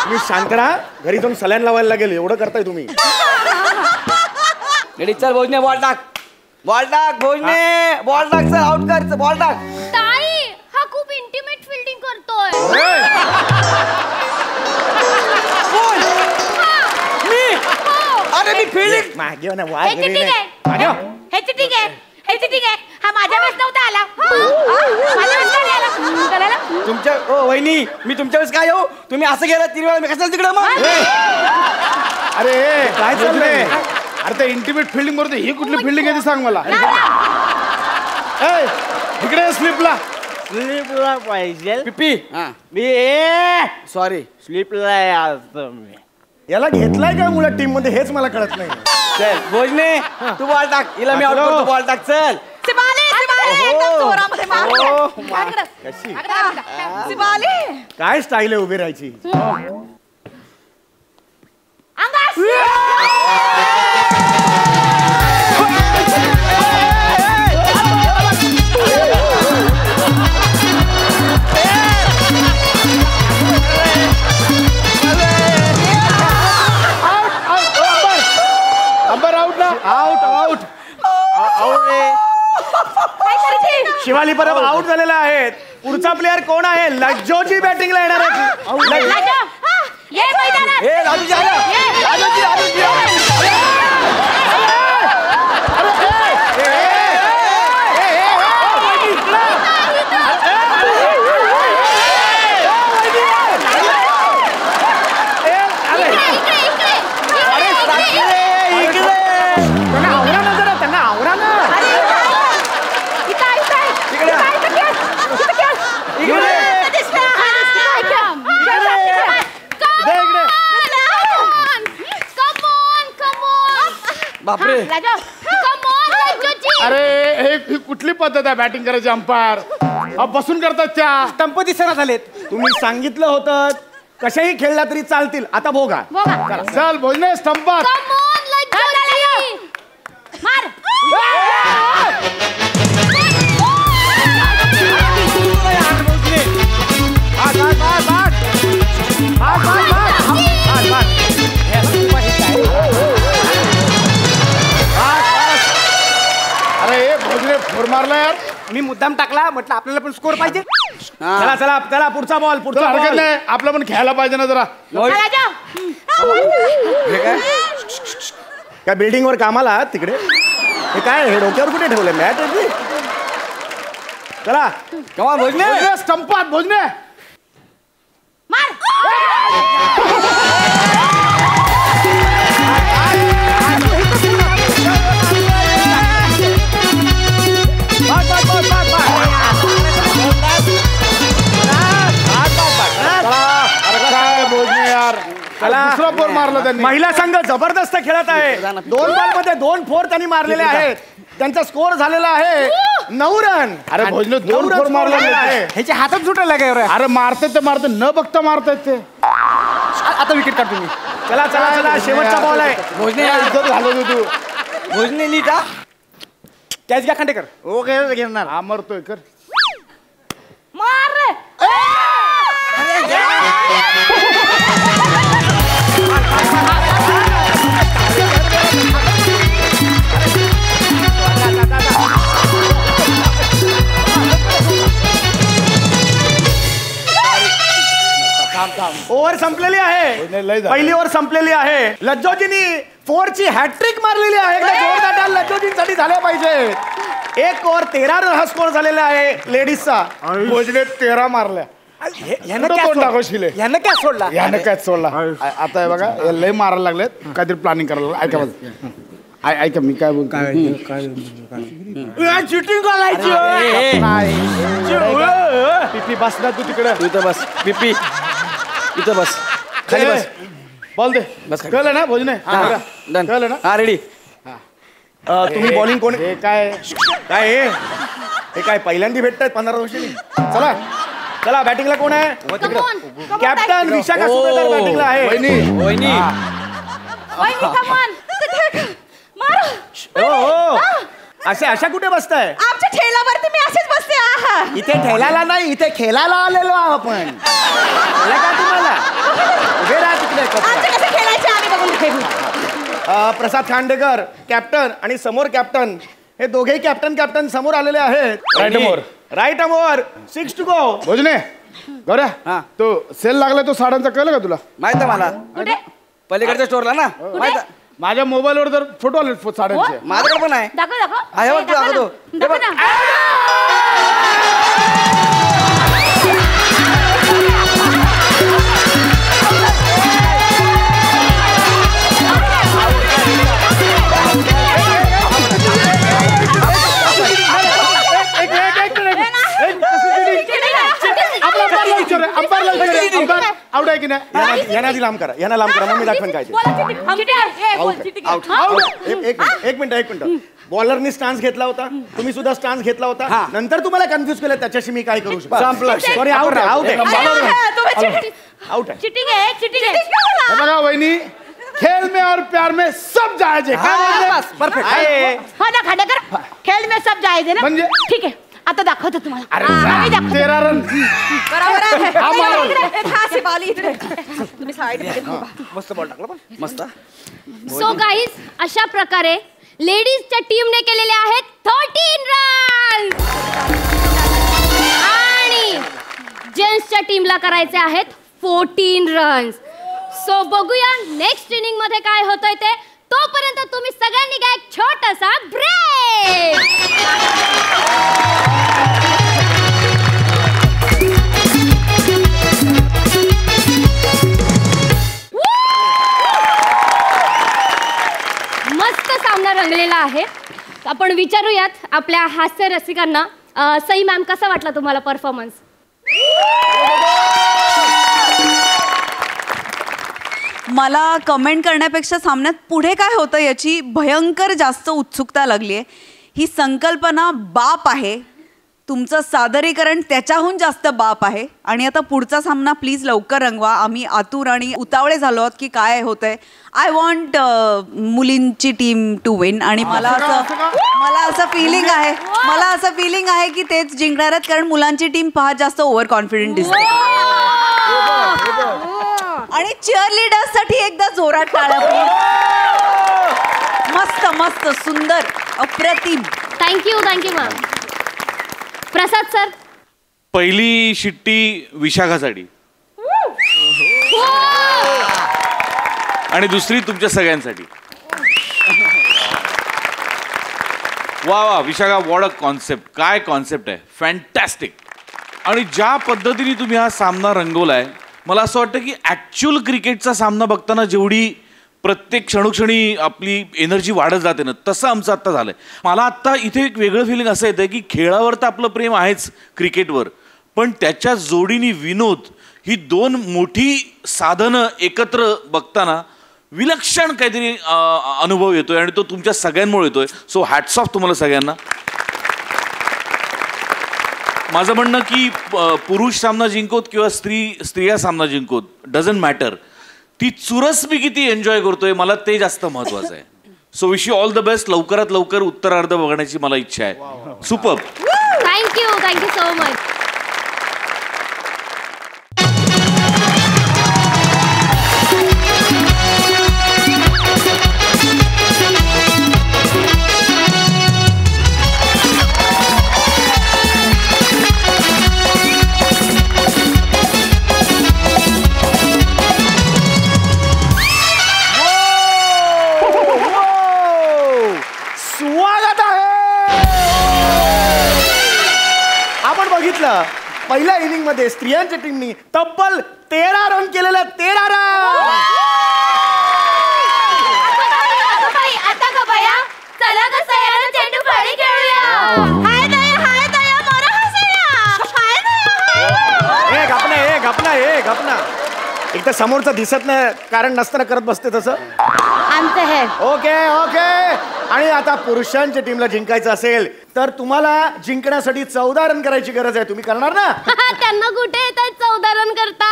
मी शांत राहा घरी जाऊन सलाईन लावायला लागेल एवढं करताय तुम्ही रेडी चल भोजने बॉल टाक भोजने बॉल टाक सर आउट कर बॉल टाक ताई हा खूप इंटिमेट फील्डिंग करतोय अरे मी फील्डिंग मागे ना हे चिटिंग आहे हा माझ्या वेळेस नव्हता आला माझ्या वेळेस नाही आला तुमच्या वहिनी मी तुमच्या वेळेस काय येऊ तुम्ही असं गेला 3 वेळा मी कशाला तिकडे मग अरे काय चाललंय अरे ते इंटिमेट फिल्डिंग बरोबर ही कुठली फिल्डिंग आहे ती सांग मला इकडे स्लिपला पाहिजे पिपी मी सॉरी स्लिपला याला घेतलाय का मुला टीम मध्ये हेच मला कळत नाही चल भोजने तू बॉल टाक हिला मी आउट करतो बॉल टाक चल काय स्टाईल आहे उभी राहायची शिवाली परब आउट झालेला आहे पुढचा प्लेअर कोण आहे लज्जोची बॅटिंगला येणार आहे बापरे अरे हे कुठली पद्धत आहे बॅटिंग करायची अंपायर बसून करतात त्या स्टंप दिसना झालेत तुम्ही सांगितलं होतं कशाही खेळला तरी चालतील आता भोगा चल भोजने स्टंपात जोर मारला यार. मी मुद्दाम टाकला म्हटलं आपल्याला पण स्कोर पाहिजे. चला चला चला पुढचा बॉल पुढचा. हरकत नाही आपलं पण खेळायला पाहिजे ना जरा. काय बिल्डिंग वर कामाला आहात तिकडे? हे काय हे डोक्यावर कुठे ठेवलंय मॅच? चला कमा भोजने स्टंपात भोजने. दुसरा फोर मारला त्यांनी. महिला संघ जबरदस्त खेळत आहे. 2 बॉलमध्ये 2 फोर त्यांनी मारलेले आहेत. त्यांचा स्कोर झालेला आहे 9 रन. अरे भोजने 2 फोर मारले आहे. ह्याच्या हातात सुटायला काय? अरे मारते ते मारते न बघता मारतायत ते. आता विकेट काढतो मी. चला चला चला शेवटचा बॉल आहे. भोजने झालं तू. भोजने नीट हा. कॅच घ्या खांडेकर. ओके घेणार. हा मरतोय कर. मार रे. ओव्हर संपलेली आहे. पहिली ओव्हर संपलेली आहे. लज्जोजींनी 4ची हॅट्रिक मारलेली आहे. जोरदार टाळ लज्जोजींसाठी झाले पाहिजे. 1 ओव्हर 13 रन हा स्कोर झालेला आहे लेडीजचा. भोजने 13 मारल्या. यानं काय सोडला? यानं काय सोडला. आता हे बघा हे लय मारायला लागलेत. काहीतरी प्लॅनिंग करायला लागलं. ऐका माझं. ऐका मी काय बोलतो. चिटिंग करायची. पिपी बस ना तू तिकडे. तू इथं बस. पिपी इथं बस. खाली बस. बॉल दे. बस कळलं ना भोजने? डन. कळलं ना? हा रेडी. तुम्ही बॉलिंग कोण? हे काय काय हे काय पहिल्यांदा भेटतायत 15 वर्षांनी? चला चला बॅटिंगला कोण आहे? कॅप्टन विशाखा सुभेदार बॅटिंगला आहे. वहिनी हो अशा कुठे बसताय? आमच्या ठेल्यावरती मी असेच बसते. इथे ठेलायला नाही इथे खेळायला आलेलो आहोत आपण. का तुम्हाला उभे राहा तिकडे. प्रसाद खांडेकर कॅप्टन आणि समोर कॅप्टन हे दोघेही कॅप्टन समोर आलेले आहेत. राईट अमोर 6 to go. भोजने गौऱ्या तो सेल लागला तो साड्यांचा कळलं का तुला? माहित आहे मला. पलीकडच्या स्टोरला ना माहित. माझ्या मोबाईलवर जर फोटो आले साड्यांचे. माझ्याकडे पण आहे. दाखव. आउट आहे की नाही? यांना लांब करा मग मी दाखवेन काय ते. एक मिनिट बॉलरनी स्टान्स घेतला होता. तुम्ही सुद्धा स्टान्स घेतला होता. नंतर तुम्हाला कन्फ्युज केलं त्याच्याशी मी काय करू शकतो? सॉरी आउट आहे. बघा वहिनी खेल में और प्यार में सब जायज है. परफेक्ट. खेळ में सब जायचे ना. म्हणजे ठीक आहे आता दाखवतो तुम्हाला. 13 रन. बरोबर आहे. मस्त बॉल टाकला पण मस्त. सो गाईज अशा प्रकारे लेडीजच्या टीमने केलेले आहेत 13 रन आणि जेंट्सच्या टीमला करायचे आहेत 14 रन्स. सो बघूया नेक्स्ट इनिंग मध्ये काय होतंय ते. तोपर्यंत तुम्ही सगळ्यांनी घ्या एक छोटासा ब्रेक. मस्त सामना रंगलेला आहे. आपण विचारूयात आपल्या हास्य रसिकांना. सई मॅम कसा वाटला तुम्हाला परफॉर्मन्स? मला कमेंट करण्यापेक्षा सामन्यात पुढे काय होतं याची भयंकर जास्त उत्सुकता लागली आहे. ही संकल्पना बाप आहे. तुमचं सादरीकरण त्याच्याहून जास्त बाप आहे. आणि आता पुढचा सामना प्लीज लवकर रंगवा. आम्ही आतुर आणि उतावळे झालो आहोत की काय होतंय. आय वॉन्ट मुलींची टीम टू विन. आणि मला असं फिलिंग आहे की तेच जिंकणार आहेत कारण मुलांची टीम फार जास्त ओव्हर कॉन्फिडंट दिसते. आणि चीअरलीडर्स साठी एकदा जोरात टाळ्या. मस्त सुंदर अप्रतिम. Thank you ma'am. प्रसाद सर. पहिली शिट्टी विशाखासाठी आणि दुसरी तुमच्या सगळ्यांसाठी. वा वा विशाखा, वॉट अ कॉन्सेप्ट. काय कॉन्सेप्ट आहे, फॅन्टॅस्टिक. आणि ज्या पद्धतीने तुम्ही हा सामना रंगवलाय, मला असं वाटतं की ॲक्च्युअल क्रिकेटचा सामना बघताना जेवढी प्रत्येक क्षणोक्षणी आपली एनर्जी वाढत जाते ना, तसं आमचं आत्ता झालंय. मला आत्ता इथे एक वेगळं फिलिंग असं येतं की खेळावर तर आपलं प्रेम आहेच क्रिकेटवर, पण त्याच्या जोडीने विनोद, ही दोन मोठी साधनं एकत्र बघताना विलक्षण काहीतरी अनुभव येतोय आणि तो तुमच्या सगळ्यांमुळे येतोय. सो हॅट्स ऑफ तुम्हाला सगळ्यांना. माझं म्हणणं की पुरुष सामना जिंकोत किंवा स्त्रिया सामना जिंकोत, डझंट मॅटर, ती चुरस मी किती एन्जॉय करतोय मला ते जास्त महत्वाचं आहे. So wish you all the best. लवकरात लवकर उत्तरार्ध बघण्याची मला इच्छा आहे. सुपर. Thank you so much. पहिल्या इनिंग मध्ये स्त्रियांच्या टीमनी तब्बल 13 रन केलेले. 13 रन. आता का बया, चला का सयाला चेंडू फळी खेळूया. हाय दया मोरा हसया. हाय दया. गपना एक तर समोरचं दिसत नाही, कारण नसताना करत बसते तसं. आमचं हे. ओके. आणि आता पुरुषांच्या टीमला जिंकायचं असेल तर तुम्हाला जिंकण्यासाठी 14 रन करायची गरज आहे. तुम्ही करणार ना? त्यांना कुठे येतात 14 रन करता.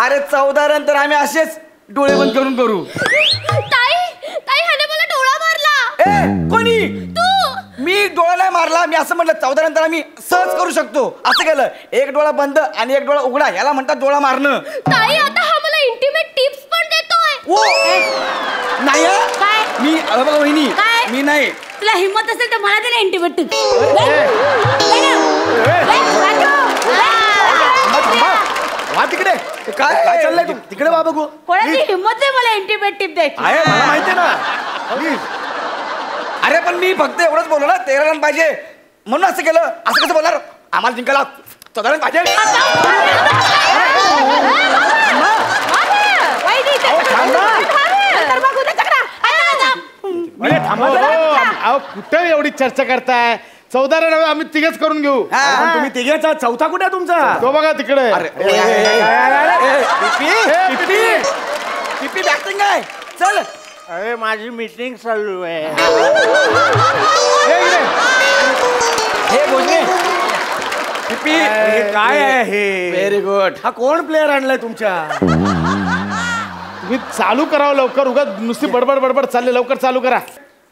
अरे 14 रन तर आम्ही असेच डोळे बंद करून करू. ताई ह्याने मला डोळा मारला. कोणी? तू. मी डोळा नाही मारला. मी असं म्हटलं 14 रन तर आम्ही सहज करू शकतो. असं केलं, एक डोळा बंद आणि एक डोळा उघडा, याला म्हणतात डोळा मारणं. ताई आता हा मला इंटिमेट टिप्स पण देतोय. नाही मी बघा वहिनी, मी नाही. तुला हिम्मत असेल तर मला दे ना इंटिमेट टिप्स. तिकडे काय चाललंय? तिकडे वा बघू. कोणाची हिम्मत आहे मला इंटिमेट टिप द्यायची? आहे, मला माहिती ना. अरे पण मी फक्त एवढंच बोललो ना, 13 रन पाहिजे म्हणून असं केलं. असं कसं बोलणार? आम्हाला जिंकायला 14 रन पाहिजे. कुठे एवढी चर्चा करताय? 14 रन आम्ही तिघेच करून घेऊ. तुम्ही तिघेचा चौथा कुठे आहे तुमचा? तो बघा तिकडे. पिपी बॅटिंग आहे. चल. अरे माझी मीटिंग चालू आहे. हे बोलणे पिपी काय आहे हे? Very good. हा कोण प्लेअर आणलाय तुमच्या? तुम्ही चालू करावं लवकर. उगाच नुसती बडबड चालले. लवकर चालू करा.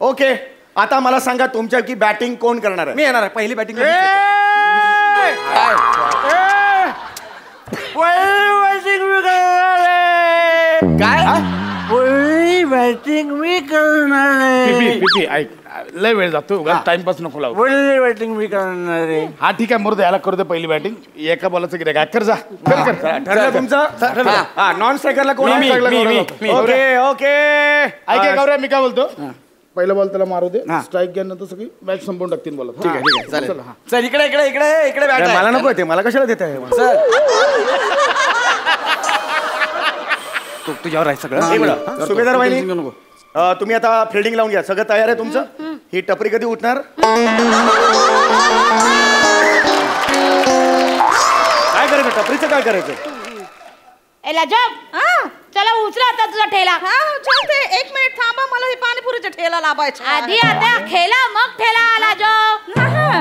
ओके, आता मला सांगा तुमच्या की बॅटिंग कोण करणार आहे? मी येणार आहे. पहिली बॅटिंग काय? पहिली बॅटिंग मी करणार आहे. ऐक, लय वेळ जातो. टाइमपास नको लावू. पहिली बॅटिंग मी करणार आहे. हा ठीक आहे, मुर्दे याला करू दे पहिली बॅटिंग. एका बॉलाचं गिऱ्हाईक आहे. कर जा. ठरलं तुमचं? नॉन स्ट्रायकरला कोण? ओके. ऐक गौऱ्या, मी काय बोलतो, पहिला बॉल त्याला मारू दे. स्ट्राईक गेल्यानंतर सगळी मॅच संपवून टाकतील बॉल. ठीक आहे चालेल. चल इकडे बॅट. मला नको ते. मला कशाला देत आहे? तुझ्यावर आहे सगळं. सुभेदार वाहिनी, तुम्ही आता फिल्डिंग लावून घ्या. सगळं तयार आहे तुमचं? ही टपरी कधी उठणार? काय करायचं? टपरीचं काय करायचं? चला उचला आता तुझा ठेला. चालते. 1 मिनिट थांबा, मला हे पाणीपुरीचा ठेला लावायचा. आधी आता खेळा मग ठेला आला जो.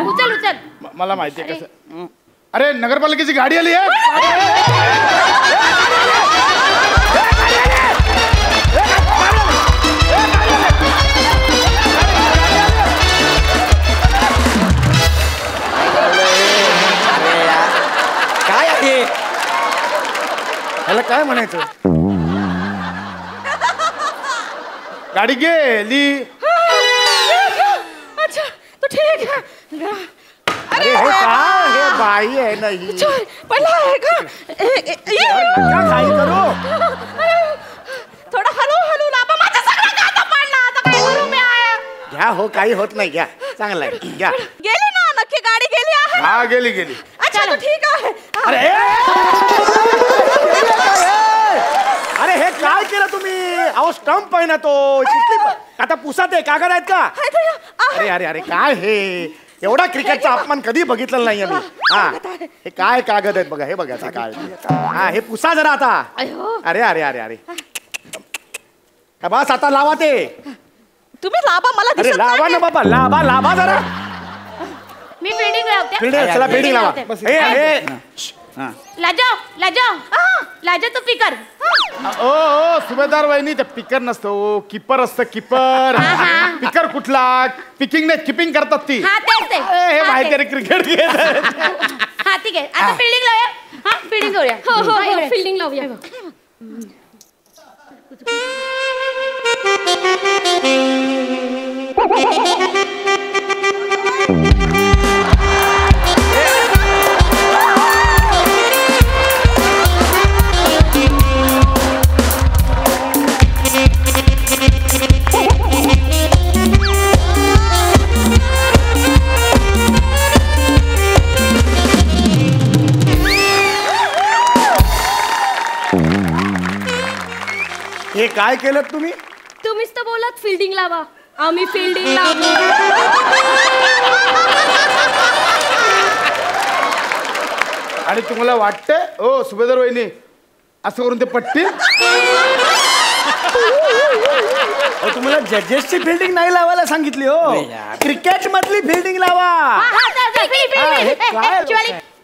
उचल. मला माहिती आहे कसं. अरे नगरपालिकेची गाडी आली आहे. काय आहे? त्याला काय म्हणायचं? गाडी गेली. अच्छा तो ठीक है. अरे हे काय, हे बाई आहे ना ही. पहिला आहे का? काय करू? थोडा हलू हलू लावा. माझा सगळा कांदा पाडला. आता काय करू मी? घ्या हो, काही होत नाही. घ्या, चांगलं आहे. घ्या. गेली ना, नक्की गाडी गेली आहे. हा गेली गेली. अच्छा तो ठीक आहे. अरे अरे हे काय केलं तुम्ही? अहो स्टंप आहे ना तो. आता पुसात आहे, कागद आहेत का? अरे अरे अरे काय हे? एवढा क्रिकेटचा अपमान कधी बघितलेला नाहीये मी. हा हे काय कागद आहेत बघा, हे बघा काय. हा हे पुसा जरा आता. अरे अरे अरे अरे बस आता लावा ते. तुम्ही लावा, मला अरे दिसत लावा ना बाबा, लावा लावा जरा. मी फिल्डिंग लावते. फिल्डिंग, चला फिल्डिंग लावा. हे लाजो लाजो लाजो तू पिकर. ओ सुभेदार वहिनी, ते पिकर नसतं, ओ कीपर असतं, कीपर. पिकर कुठला? पिकिंग नाही, किपिंग करतात ती. हा तेच ते. हे माहिती आहे क्रिकेट. हा ठीक आहे, आता फिल्डिंग लावूया. हा फिल्डिंग करूया. हो हो फिल्डिंग लावूया. हे काय केलं तुम्ही? तुम्हीच तर बोलत फिल्डिंग लावा. आम्ही फिल्डिंग लावतो. आणि तुम्हाला वाटतंय ओ सुभेदार वहिनी असं करून ते पट्टी? तुम्हाला जजेसची फिल्डिंग नाही लावायला सांगितली हो. क्रिकेट मधली फिल्डिंग लावा.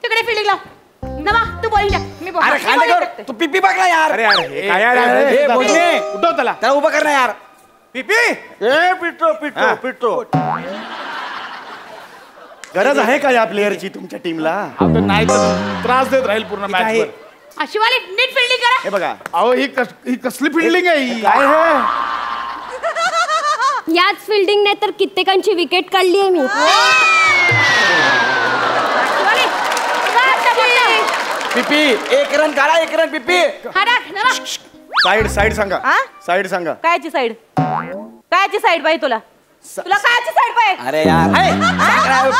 तिकडे फिल्डिंग लाव. नवा तू बॉलिंग टाक. मी अरे खांडेकर तू पिपी बघ ना यार. अरे अरे काय यार, उठव त्याला. त्याला उभं कर ना यार. पिपी ए पिटो पिटो पिटो. गरज आहे का या प्लेअरची तुमच्या टीमला? नाही तर त्रास देत राहील पूर्ण मॅच. शिवाली नीट फिल्डिंग करा. हे बघा, अहो ही कसली फिल्डिंग आहे ही? काय आहे? याच फिल्डिंग नाही तर कित्येकांची विकेट काढली आहे मी. पिपी 1 रन काढा, 1 रन पिपी. साईड साईड सांगा. साईड सांगा. कायची साईड? कायची साईड पाहिजे तुला? तुला कायची साईड पाहिजे? अरे यार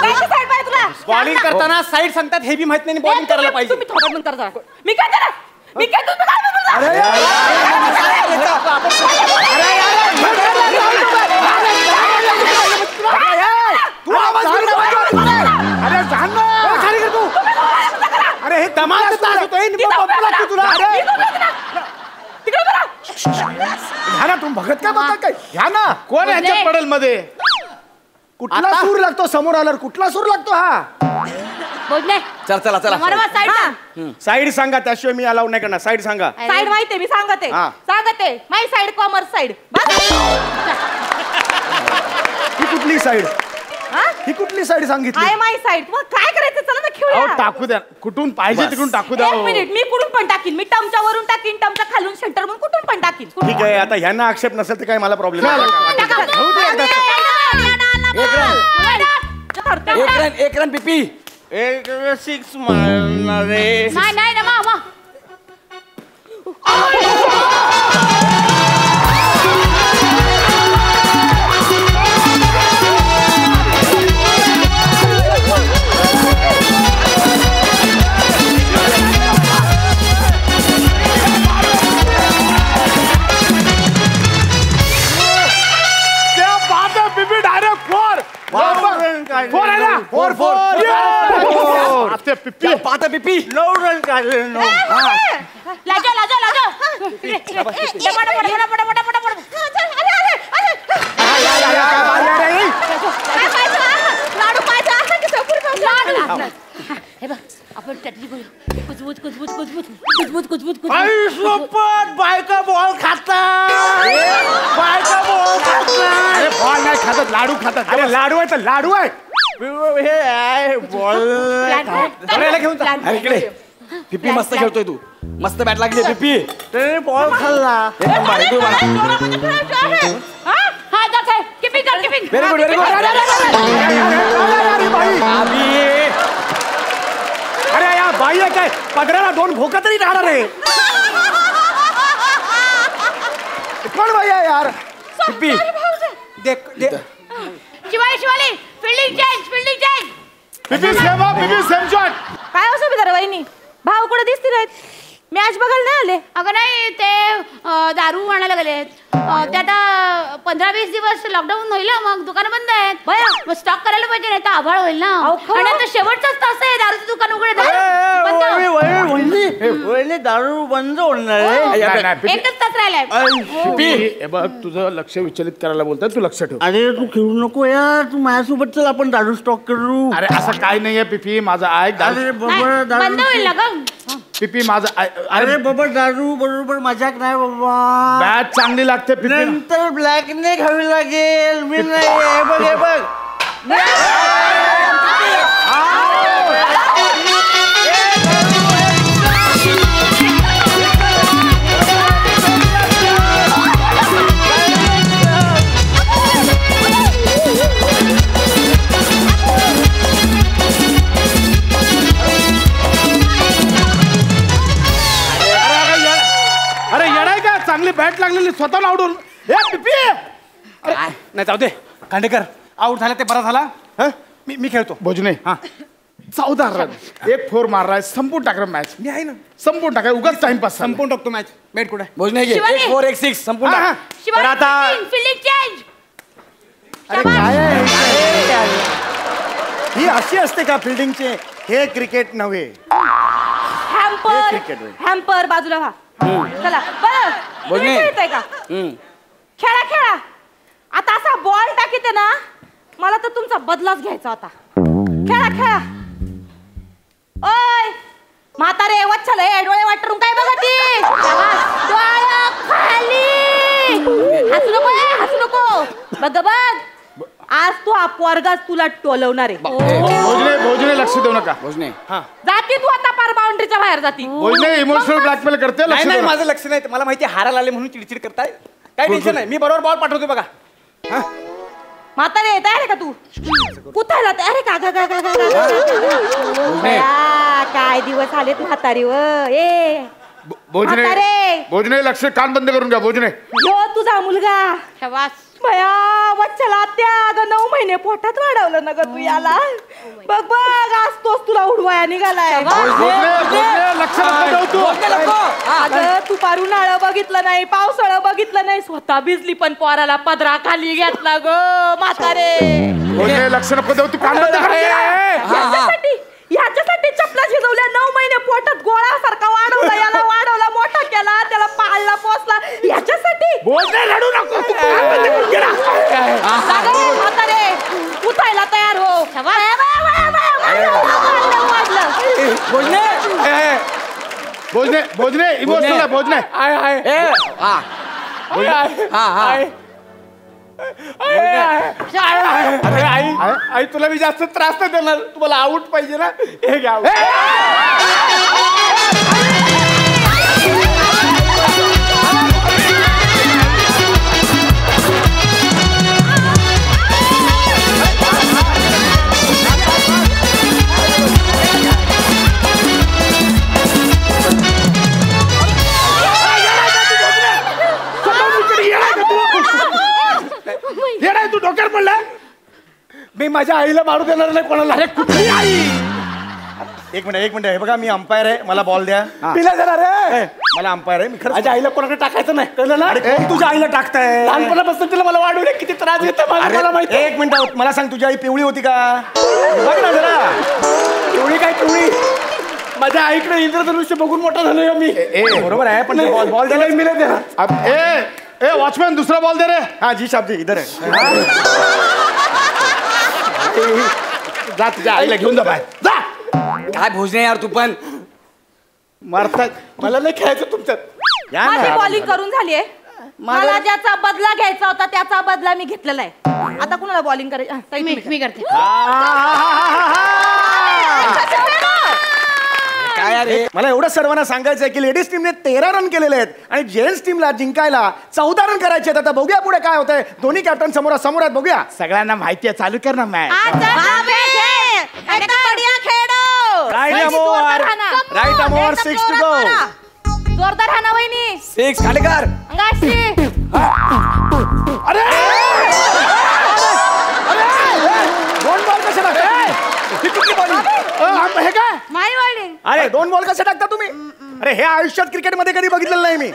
कायची साईड पाहिजे तुला? बॉलिंग करताना साईड सांगतात, हे बी माहित नाही बॉलिंग करायला पाहिजे. तुम्ही थोडं बंद करा. मी काय करा? मी काय तुम्ही काय बोलता? अरे हे धमाल त्रास होतोय. तुला घ्या ना, तुम्ही बघत काय बघता काय? घ्या ना. कोण ह्यांच्या पडेल मध्ये? कुठला सूर लागतो समोर आल्यावर? कुठला सूर लागतो हा? बोलणे. चल चला चला. साईड सांगा, त्याशिवाय मी अलाउड नाही करणार. साईड सांगा. साईड माहितीये, मी सांगते. सांगते माय साईड, कॉमर्स साईड. ही कुठली साईड? ही कुठली साईड सांगितली? I my side. मग काय करायचं? चला ना खेळूया. टाकू द्या, कुठून पाहिजे तिकडून टाकू द्या. 1 मिनिट, मी कुठून पण टाकीन. मी टमच्या वरून टाकीन, टमच्या खालून सेंटर म्हणून कुठून पण टाकीन. ठीक आहे, आता ह्यांना आक्षेप नसेल तर काय मला प्रॉब्लेम नाही. 1 रन पिपी. 6 मारणार रे. नाही ना मामा. पाहता पिपी 9 रन काढले. लाजा लाजा लाजा. लाडू पाहिजे. आपण त्यातली कुजबूज कुजबूज कुजबूज कुजबूज कुजबूज कुजबूज. बायका बॉल खाता. बायका बॉल खाता. अरे बॉल नाही खातात, लाडू खातात. अरे लाडू आहे तर लाडू आहे. हे आहे बॉल. घेऊन जा. इकडे पिपी मस्त खेळतोय तू, मस्त बॅट लागली पिपी. ते बॉल खाल्ला. हा जा काय किपिंग कर keeping. Very good very good. अरे या बाई आहे काय, पदराला 2 भोका तरी राहणार आहे. कोण बाई आहे यार? पिपी देख देख शिवाली फिल्डिंग चेंज. पिपी सेम शॉट. काय हो सुभेदार वहिनी, भाऊ कुठे दिसतील आहेत? मॅच बघायला नाही आले? अगं नाही, ते दारू आणायला गेलेत. ते आता 15-20 दिवस लॉकडाऊन होईल ना, मग दुकानं बंद आहेत. मग स्टॉक करायला पाहिजे, नाही तर आभाळ होईल ना. आणि आता शेवटचाच तास आहे, दारूचं दुकान उघडे दारू बंद होणार आहे. एकच तास राहिलाय. हे बघ, तुझं लक्ष विचलित करायला बोलतोय, तू लक्ष ठेव. अरे तू खेळू नको यार, तू माझ्यासोबत चल, आपण दारू स्टॉक करू. अरे असं काय नाहीये पिपी, माझं ऐक. अरे बाबा बंद होईल ना ग. पिपी माझं अरे बाबा दारू बरोबर मजाक नाही बाबा. बॅट चांगली लागते पिपी. नंतर ब्लॅकने घ्यावी लागेल. मी नाही. हे बघ हे बघ. अरे येडाय का, चांगली बॅट लागलेली स्वतःला आवडून. हे पिपी नाही जाऊ दे खांडेकर, आउट झाला ते बरा झाला. मी खेळतो. भोजने. हा 14 रन, 1 4 मारलाय, संपून टाकलं मॅच. मी आहे ना, संपून टाकाय, उगाच टाइमपास. संपून टाकतो मॅच. बॅट कुठे? भोजने घे. 1 4 1 6 संपून टाक. तर आता फिल्डिंग चेंज. अरे काय आहे ही अशी असते का फिल्डिंगचे? हे क्रिकेट नव्हे. हॅम्पर बाजूला व्हा. चला बरं, तुम्ही खेळताय का? खेळा. आता असा बॉल टाकीते ना, मला तर तुमचा बदलाच घ्यायचा होता. खेळा. ओय म्हातारे, वच्छल डोळे वाटरून काय बघा ती? डोळा खाली. हसू नको. बघ आज तू हा पोरगाच तुला टोलवणार आहे. भोजने लक्ष देऊ नका. भोजने जाती तू आता पार बाउंड्रीच्या बाहेर जाती. भोजने इमोशनल ब्लॅकमेल करते. लक्ष नाही देऊ माझं लक्ष नाही. मला माहिती हारायला आले म्हणून चिडचिड करताय. काय टेन्शन नाही, मी बरोबर बॉल पाठवतो बघा. म्हातारे तयार आहे का तू? कुठायला तयार आहे का? काय दिवस आलेत म्हातारी व. ए भोजने लक्ष, कान बंद करून घ्या. भोजने यो तुझा मुलगा. भया वच्छला त्या अगं 9 महिने पोटात वाढवलं ना ग तू याला. बघ आज तोच तुला उडवाया निघालाय. लक्ष देऊ. अगं तू पार उन्हाळं बघितलं नाही, पावसाळं बघितलं नाही, स्वतः भिजली पण पोराला पदरा खाली घेतला ग म्हातारे. भोजने लक्ष नको देऊ. तू कान बंद कर. ह्याच्यासाठी चपला शिजवल्या. 9 महिने पोटात गोळासारखा वाढवला, याला वाढवला, मोठा केला, त्याला पाळला, पोसला. ह्याच्यासाठी भोजने रडू नको. म्हातारे उठायला तयार हो. भोजने इमोशनल आहे. भोजने आई तुला मी जास्त त्रास नाही देणार. तुम्हाला आऊट पाहिजे ना, हे घ्या. येणार तू डोक्यावर पडला. मी माझ्या आईला मारू देणार नाही कोणाला. अरे कुठली आई? एक मिनिट हे बघा, मी अंपायर आहे, मला बॉल द्या. पिला देणार आहे. मला अंपायर आहे, मी खरं माझ्या आईला कोणाकडे टाकायचं नाही, कळलं ना? कोण तुझ्या आईला टाकताय? लहानपणापासून तिला मला वाढवले किती त्रास घेतं मला माहिती. एक मिनिट मला सांग, तुझी आई पिवळी होती का? बघ ना जरा. पिवळी काय पिवळी? माझ्या आईकडे इंद्रधनुष्य बघून मोठा झालोय मी. बरोबर आहे, पण बॉल द्यायला मी नाही देणार. ए वॉचमॅन, दूसरा बॉल दे रे. हाँ जी साहब जी, इधर है. जा तुझ्या आईला घेऊन जा बाहेर. जा. काय भोजने यार, तू पण मारतात. मला नाही खेळायचं तुमच्यात. माझी बॉलिंग करून झालीये. मला ज्याचा बदला घ्यायचा होता त्याचा बदला मी घेतलेला आहे. आता कुणाला बॉलिंग करायची? मी करते. काय अरे मला एवढं सर्वांना सांगायचं आहे की लेडीज टीमने 13 रन केलेले आहेत आणि जेंट्स टीमला जिंकायला 14 रन करायचे आहेत. आता बघूया पुढे काय होतंय. दोन्ही कॅप्टन समोर आहेत. बघूया. सगळ्यांना माहिती आहे, चालू कर ना मॅच. राईट अमोर 6 to go. जोरदार हा ना वहिनी. 6 खांडेकर. अरे दोन बॉल कसे टाकता? ही कुठली बॉल? हे काय? माई वाली. अरे 2 बॉल कसे टाकता तुम्ही? अरे हे आयुष्यात क्रिकेट मध्ये कधी बघितलेलं नाही मी.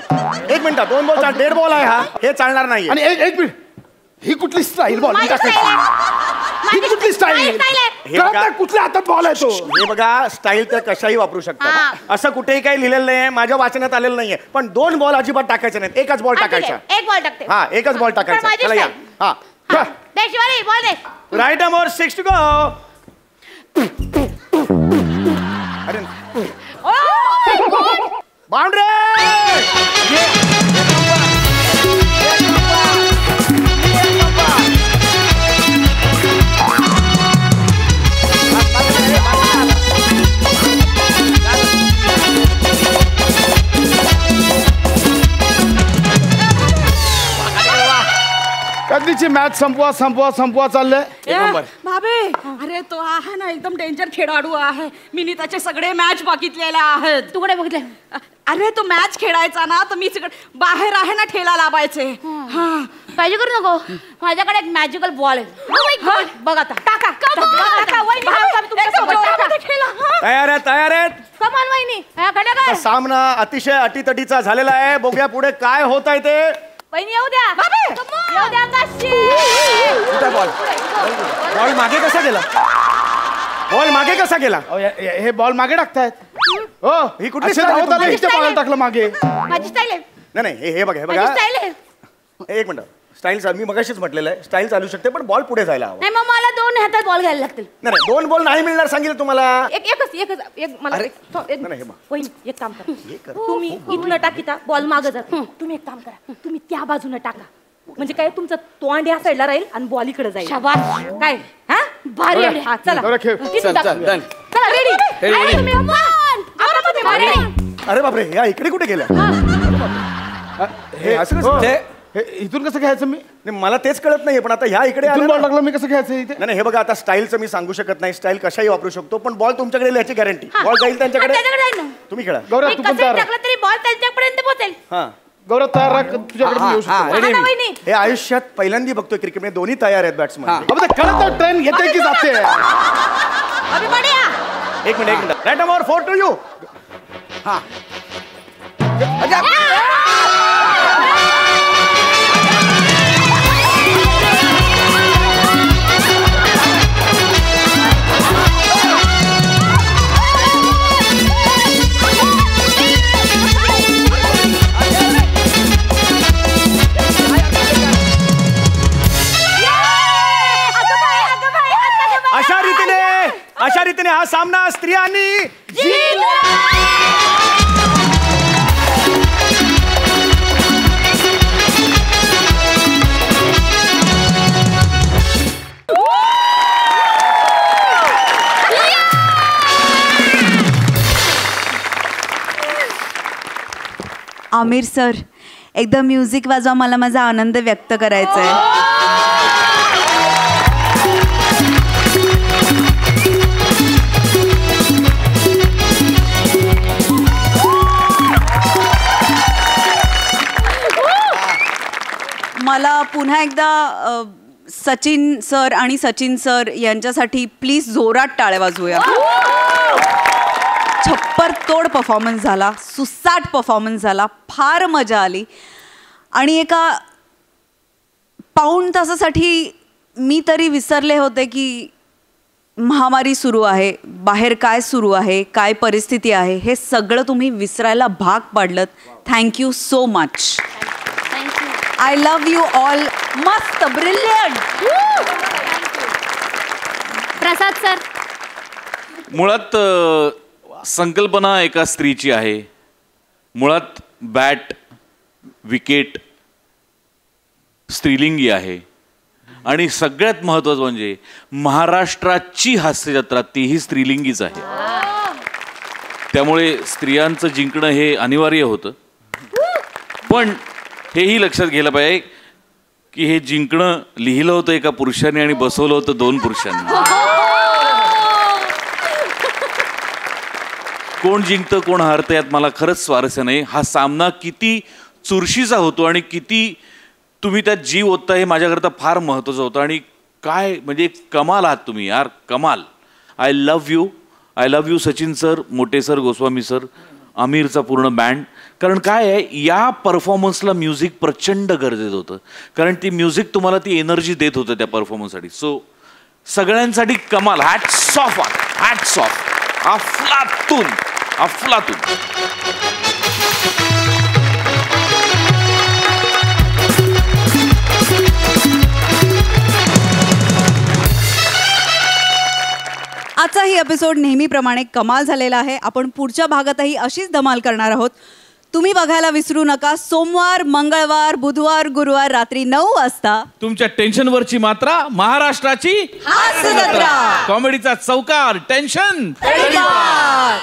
1 मिनिट, 2 बॉलचा 1.5 बॉल आहे हा. हे चालणार नाही. आणि एक मिनिट, ही कुठली स्टाईल बॉल टाकायची? ही कुठली स्टाईल? कुठल्या हातात बॉल आहे तो? हे बघा, स्टाईल तर कशाही वापरू शकतात. असं कुठेही काही लिहिलेलं नाही, माझ्या वाचनात आलेलं नाहीये. पण 2 बॉल अजिबात टाकायचे नाहीत. एकच बॉल टाकायचा. एक बॉल टाकते. हा, एकच बॉल टाकायचा. चला या. हा, देशवाली बॉल दे. राईट अमोर 6 to go. अरे बाउंड्री. कधीची मॅच संपवा चाललंय. भाभी, अरे तो आहे ना एकदम डेंजर खेळाडू आहे. मी त्याचे सगळे मॅच बघितलेले आहेत. तू कुठे बघितले? अरे तो मॅच खेळायचा ना तर मी बाहेर आहे ना ठेला लावायचे. काळजी करू नको, माझ्याकडे एक मॅजिकल बॉल आहे. बघ आता. टाका. तयार आहेत. कमाल वहिनी. सामना अतिशय अटीतटीचा झालेला आहे. बघूया पुढे काय होत आहे ते. वहिनी येऊ द्या. येऊ द्या काशी. बॉल मागे कसा गेला? बॉल मागे कसा गेला? हे बॉल मागे टाकतायत. हो, ही कुठली बॉल टाकलं मागे? माझी स्टाईल आहे. नाही, हे बघा, हे बघा. एक मिनिट. स्टाईल मी मगाशीच म्हटलेलं आहे, स्टाईल चालू शकते पण बॉल पुढे जायला हवा. नाही, मग मला 2 हातात बॉल घ्यायला लागतील. नाही, 2 बॉल नाही मिळणार सांगितलं तुम्हाला. एक मला वहिनी एक काम करा. तुम्ही इथनं टाकीता बॉल मागं जात. तुम्ही एक काम करा, तुम्ही त्या बाजूनं टाका. म्हणजे काय, तुमचं तोंड या साईडला राहील आणि बॉल इकडे जाईल. काय? हा, भारी आहे. हा, चला चला, रेडी. अरे बापरे, या इकडे कुठे गेल्या? हे असं कसं? इथून कसं घ्यायचं मी? मला तेच कळत नाही. पण आता ह्या इकडे बॉल टाकला, मी कसं घ्यायचं इथे? नाही, हे बघा, आता स्टाईलचं मी सांगू शकत नाही. स्टाईल कशाही वापरू शकतो, पण बॉल तुमच्याकडे याची गॅरंटी. बॉल जाईल त्यांच्याकडे. तुम्ही खेळा. गौरव, तू पण तयार राहा. तरी बॉल त्यांच्यापर्यंत पोहोचेल. हा, गौरव तयार राहा. तुझ्याकडे येऊ शकतो. हे आयुष्यात पहिल्यांदा बघतोय क्रिकेट मध्ये दोन्ही तयार आहेत बॅट्समन. कळत ट्रेन येते की जाते? एक मिनिट. राईट अमोर 4 to you. हा, अशा रीतीने हा सामना स्त्रियांनी आमिर सर, एकदा म्युझिक वाजवा, मला माझा आनंद व्यक्त करायचा आहे. मला पुन्हा एकदा सचिन सर आणि सचिन सर यांच्यासाठी प्लीज जोरात टाळ्या वाजवूया. छप्पर तोड परफॉर्मन्स झाला, सुसाट परफॉर्मन्स झाला, फार मजा आली. आणि एका पाऊण तासासाठी मी तरी विसरले होते की महामारी सुरू आहे, बाहेर काय सुरू आहे, काय परिस्थिती आहे, हे सगळं तुम्ही विसरायला भाग पाडलं. Thank you so much. I love you all. मस्त, ब्रिलियंट. प्रसाद सर, मुळात संकल्पना एका स्त्रीची आहे. मुळात बॅट, विकेट स्त्रीलिंगी आहे आणि सगळ्यात महत्त्वाचं म्हणजे महाराष्ट्राची हास्यजत्रा तीही स्त्रीलिंगीच आहे. त्यामुळे स्त्रियांचं जिंकणं हे अनिवार्य होतं. पण हेही लक्षात घ्यायला पाहिजे की हे जिंकणं लिहिलं होतं एका पुरुषाने आणि बसवलं होतं 2 पुरुषांनी. कोण जिंकतं कोण हारतं यात मला खरंच स्वारस्य नाही. हा सामना किती चुरशीचा होतो आणि किती तुम्ही त्यात जीव ओतता हे माझ्याकरता फार महत्त्वाचं होतं. आणि काय म्हणजे कमाल आहात तुम्ही यार, कमाल. I love you Sachin sir, Mote sir, Goswami sir, आमिरचा पूर्ण बँड. कारण काय आहे, या परफॉर्मन्सला म्युझिक प्रचंड गरजेचं होतं. कारण ती म्युझिक तुम्हाला ती एनर्जी देत होतं त्या परफॉर्मन्ससाठी. सो सगळ्यांसाठी कमाल. Hats off, hats off. अफलातून, अफलातून. आजचाही एपिसोड नेहमीप्रमाणे कमाल झालेला आहे. आपण पुढच्या भागातही अशीच धमाल करणार आहोत. तुम्ही बघायला विसरू नका. सोमवार, मंगळवार, बुधवार, गुरुवार रात्री 9 वाजता तुमच्या टेन्शनवरची मात्रा, महाराष्ट्राची हास्य जत्रा. कॉमेडीचा चौकार, टेन्शन तडीपार.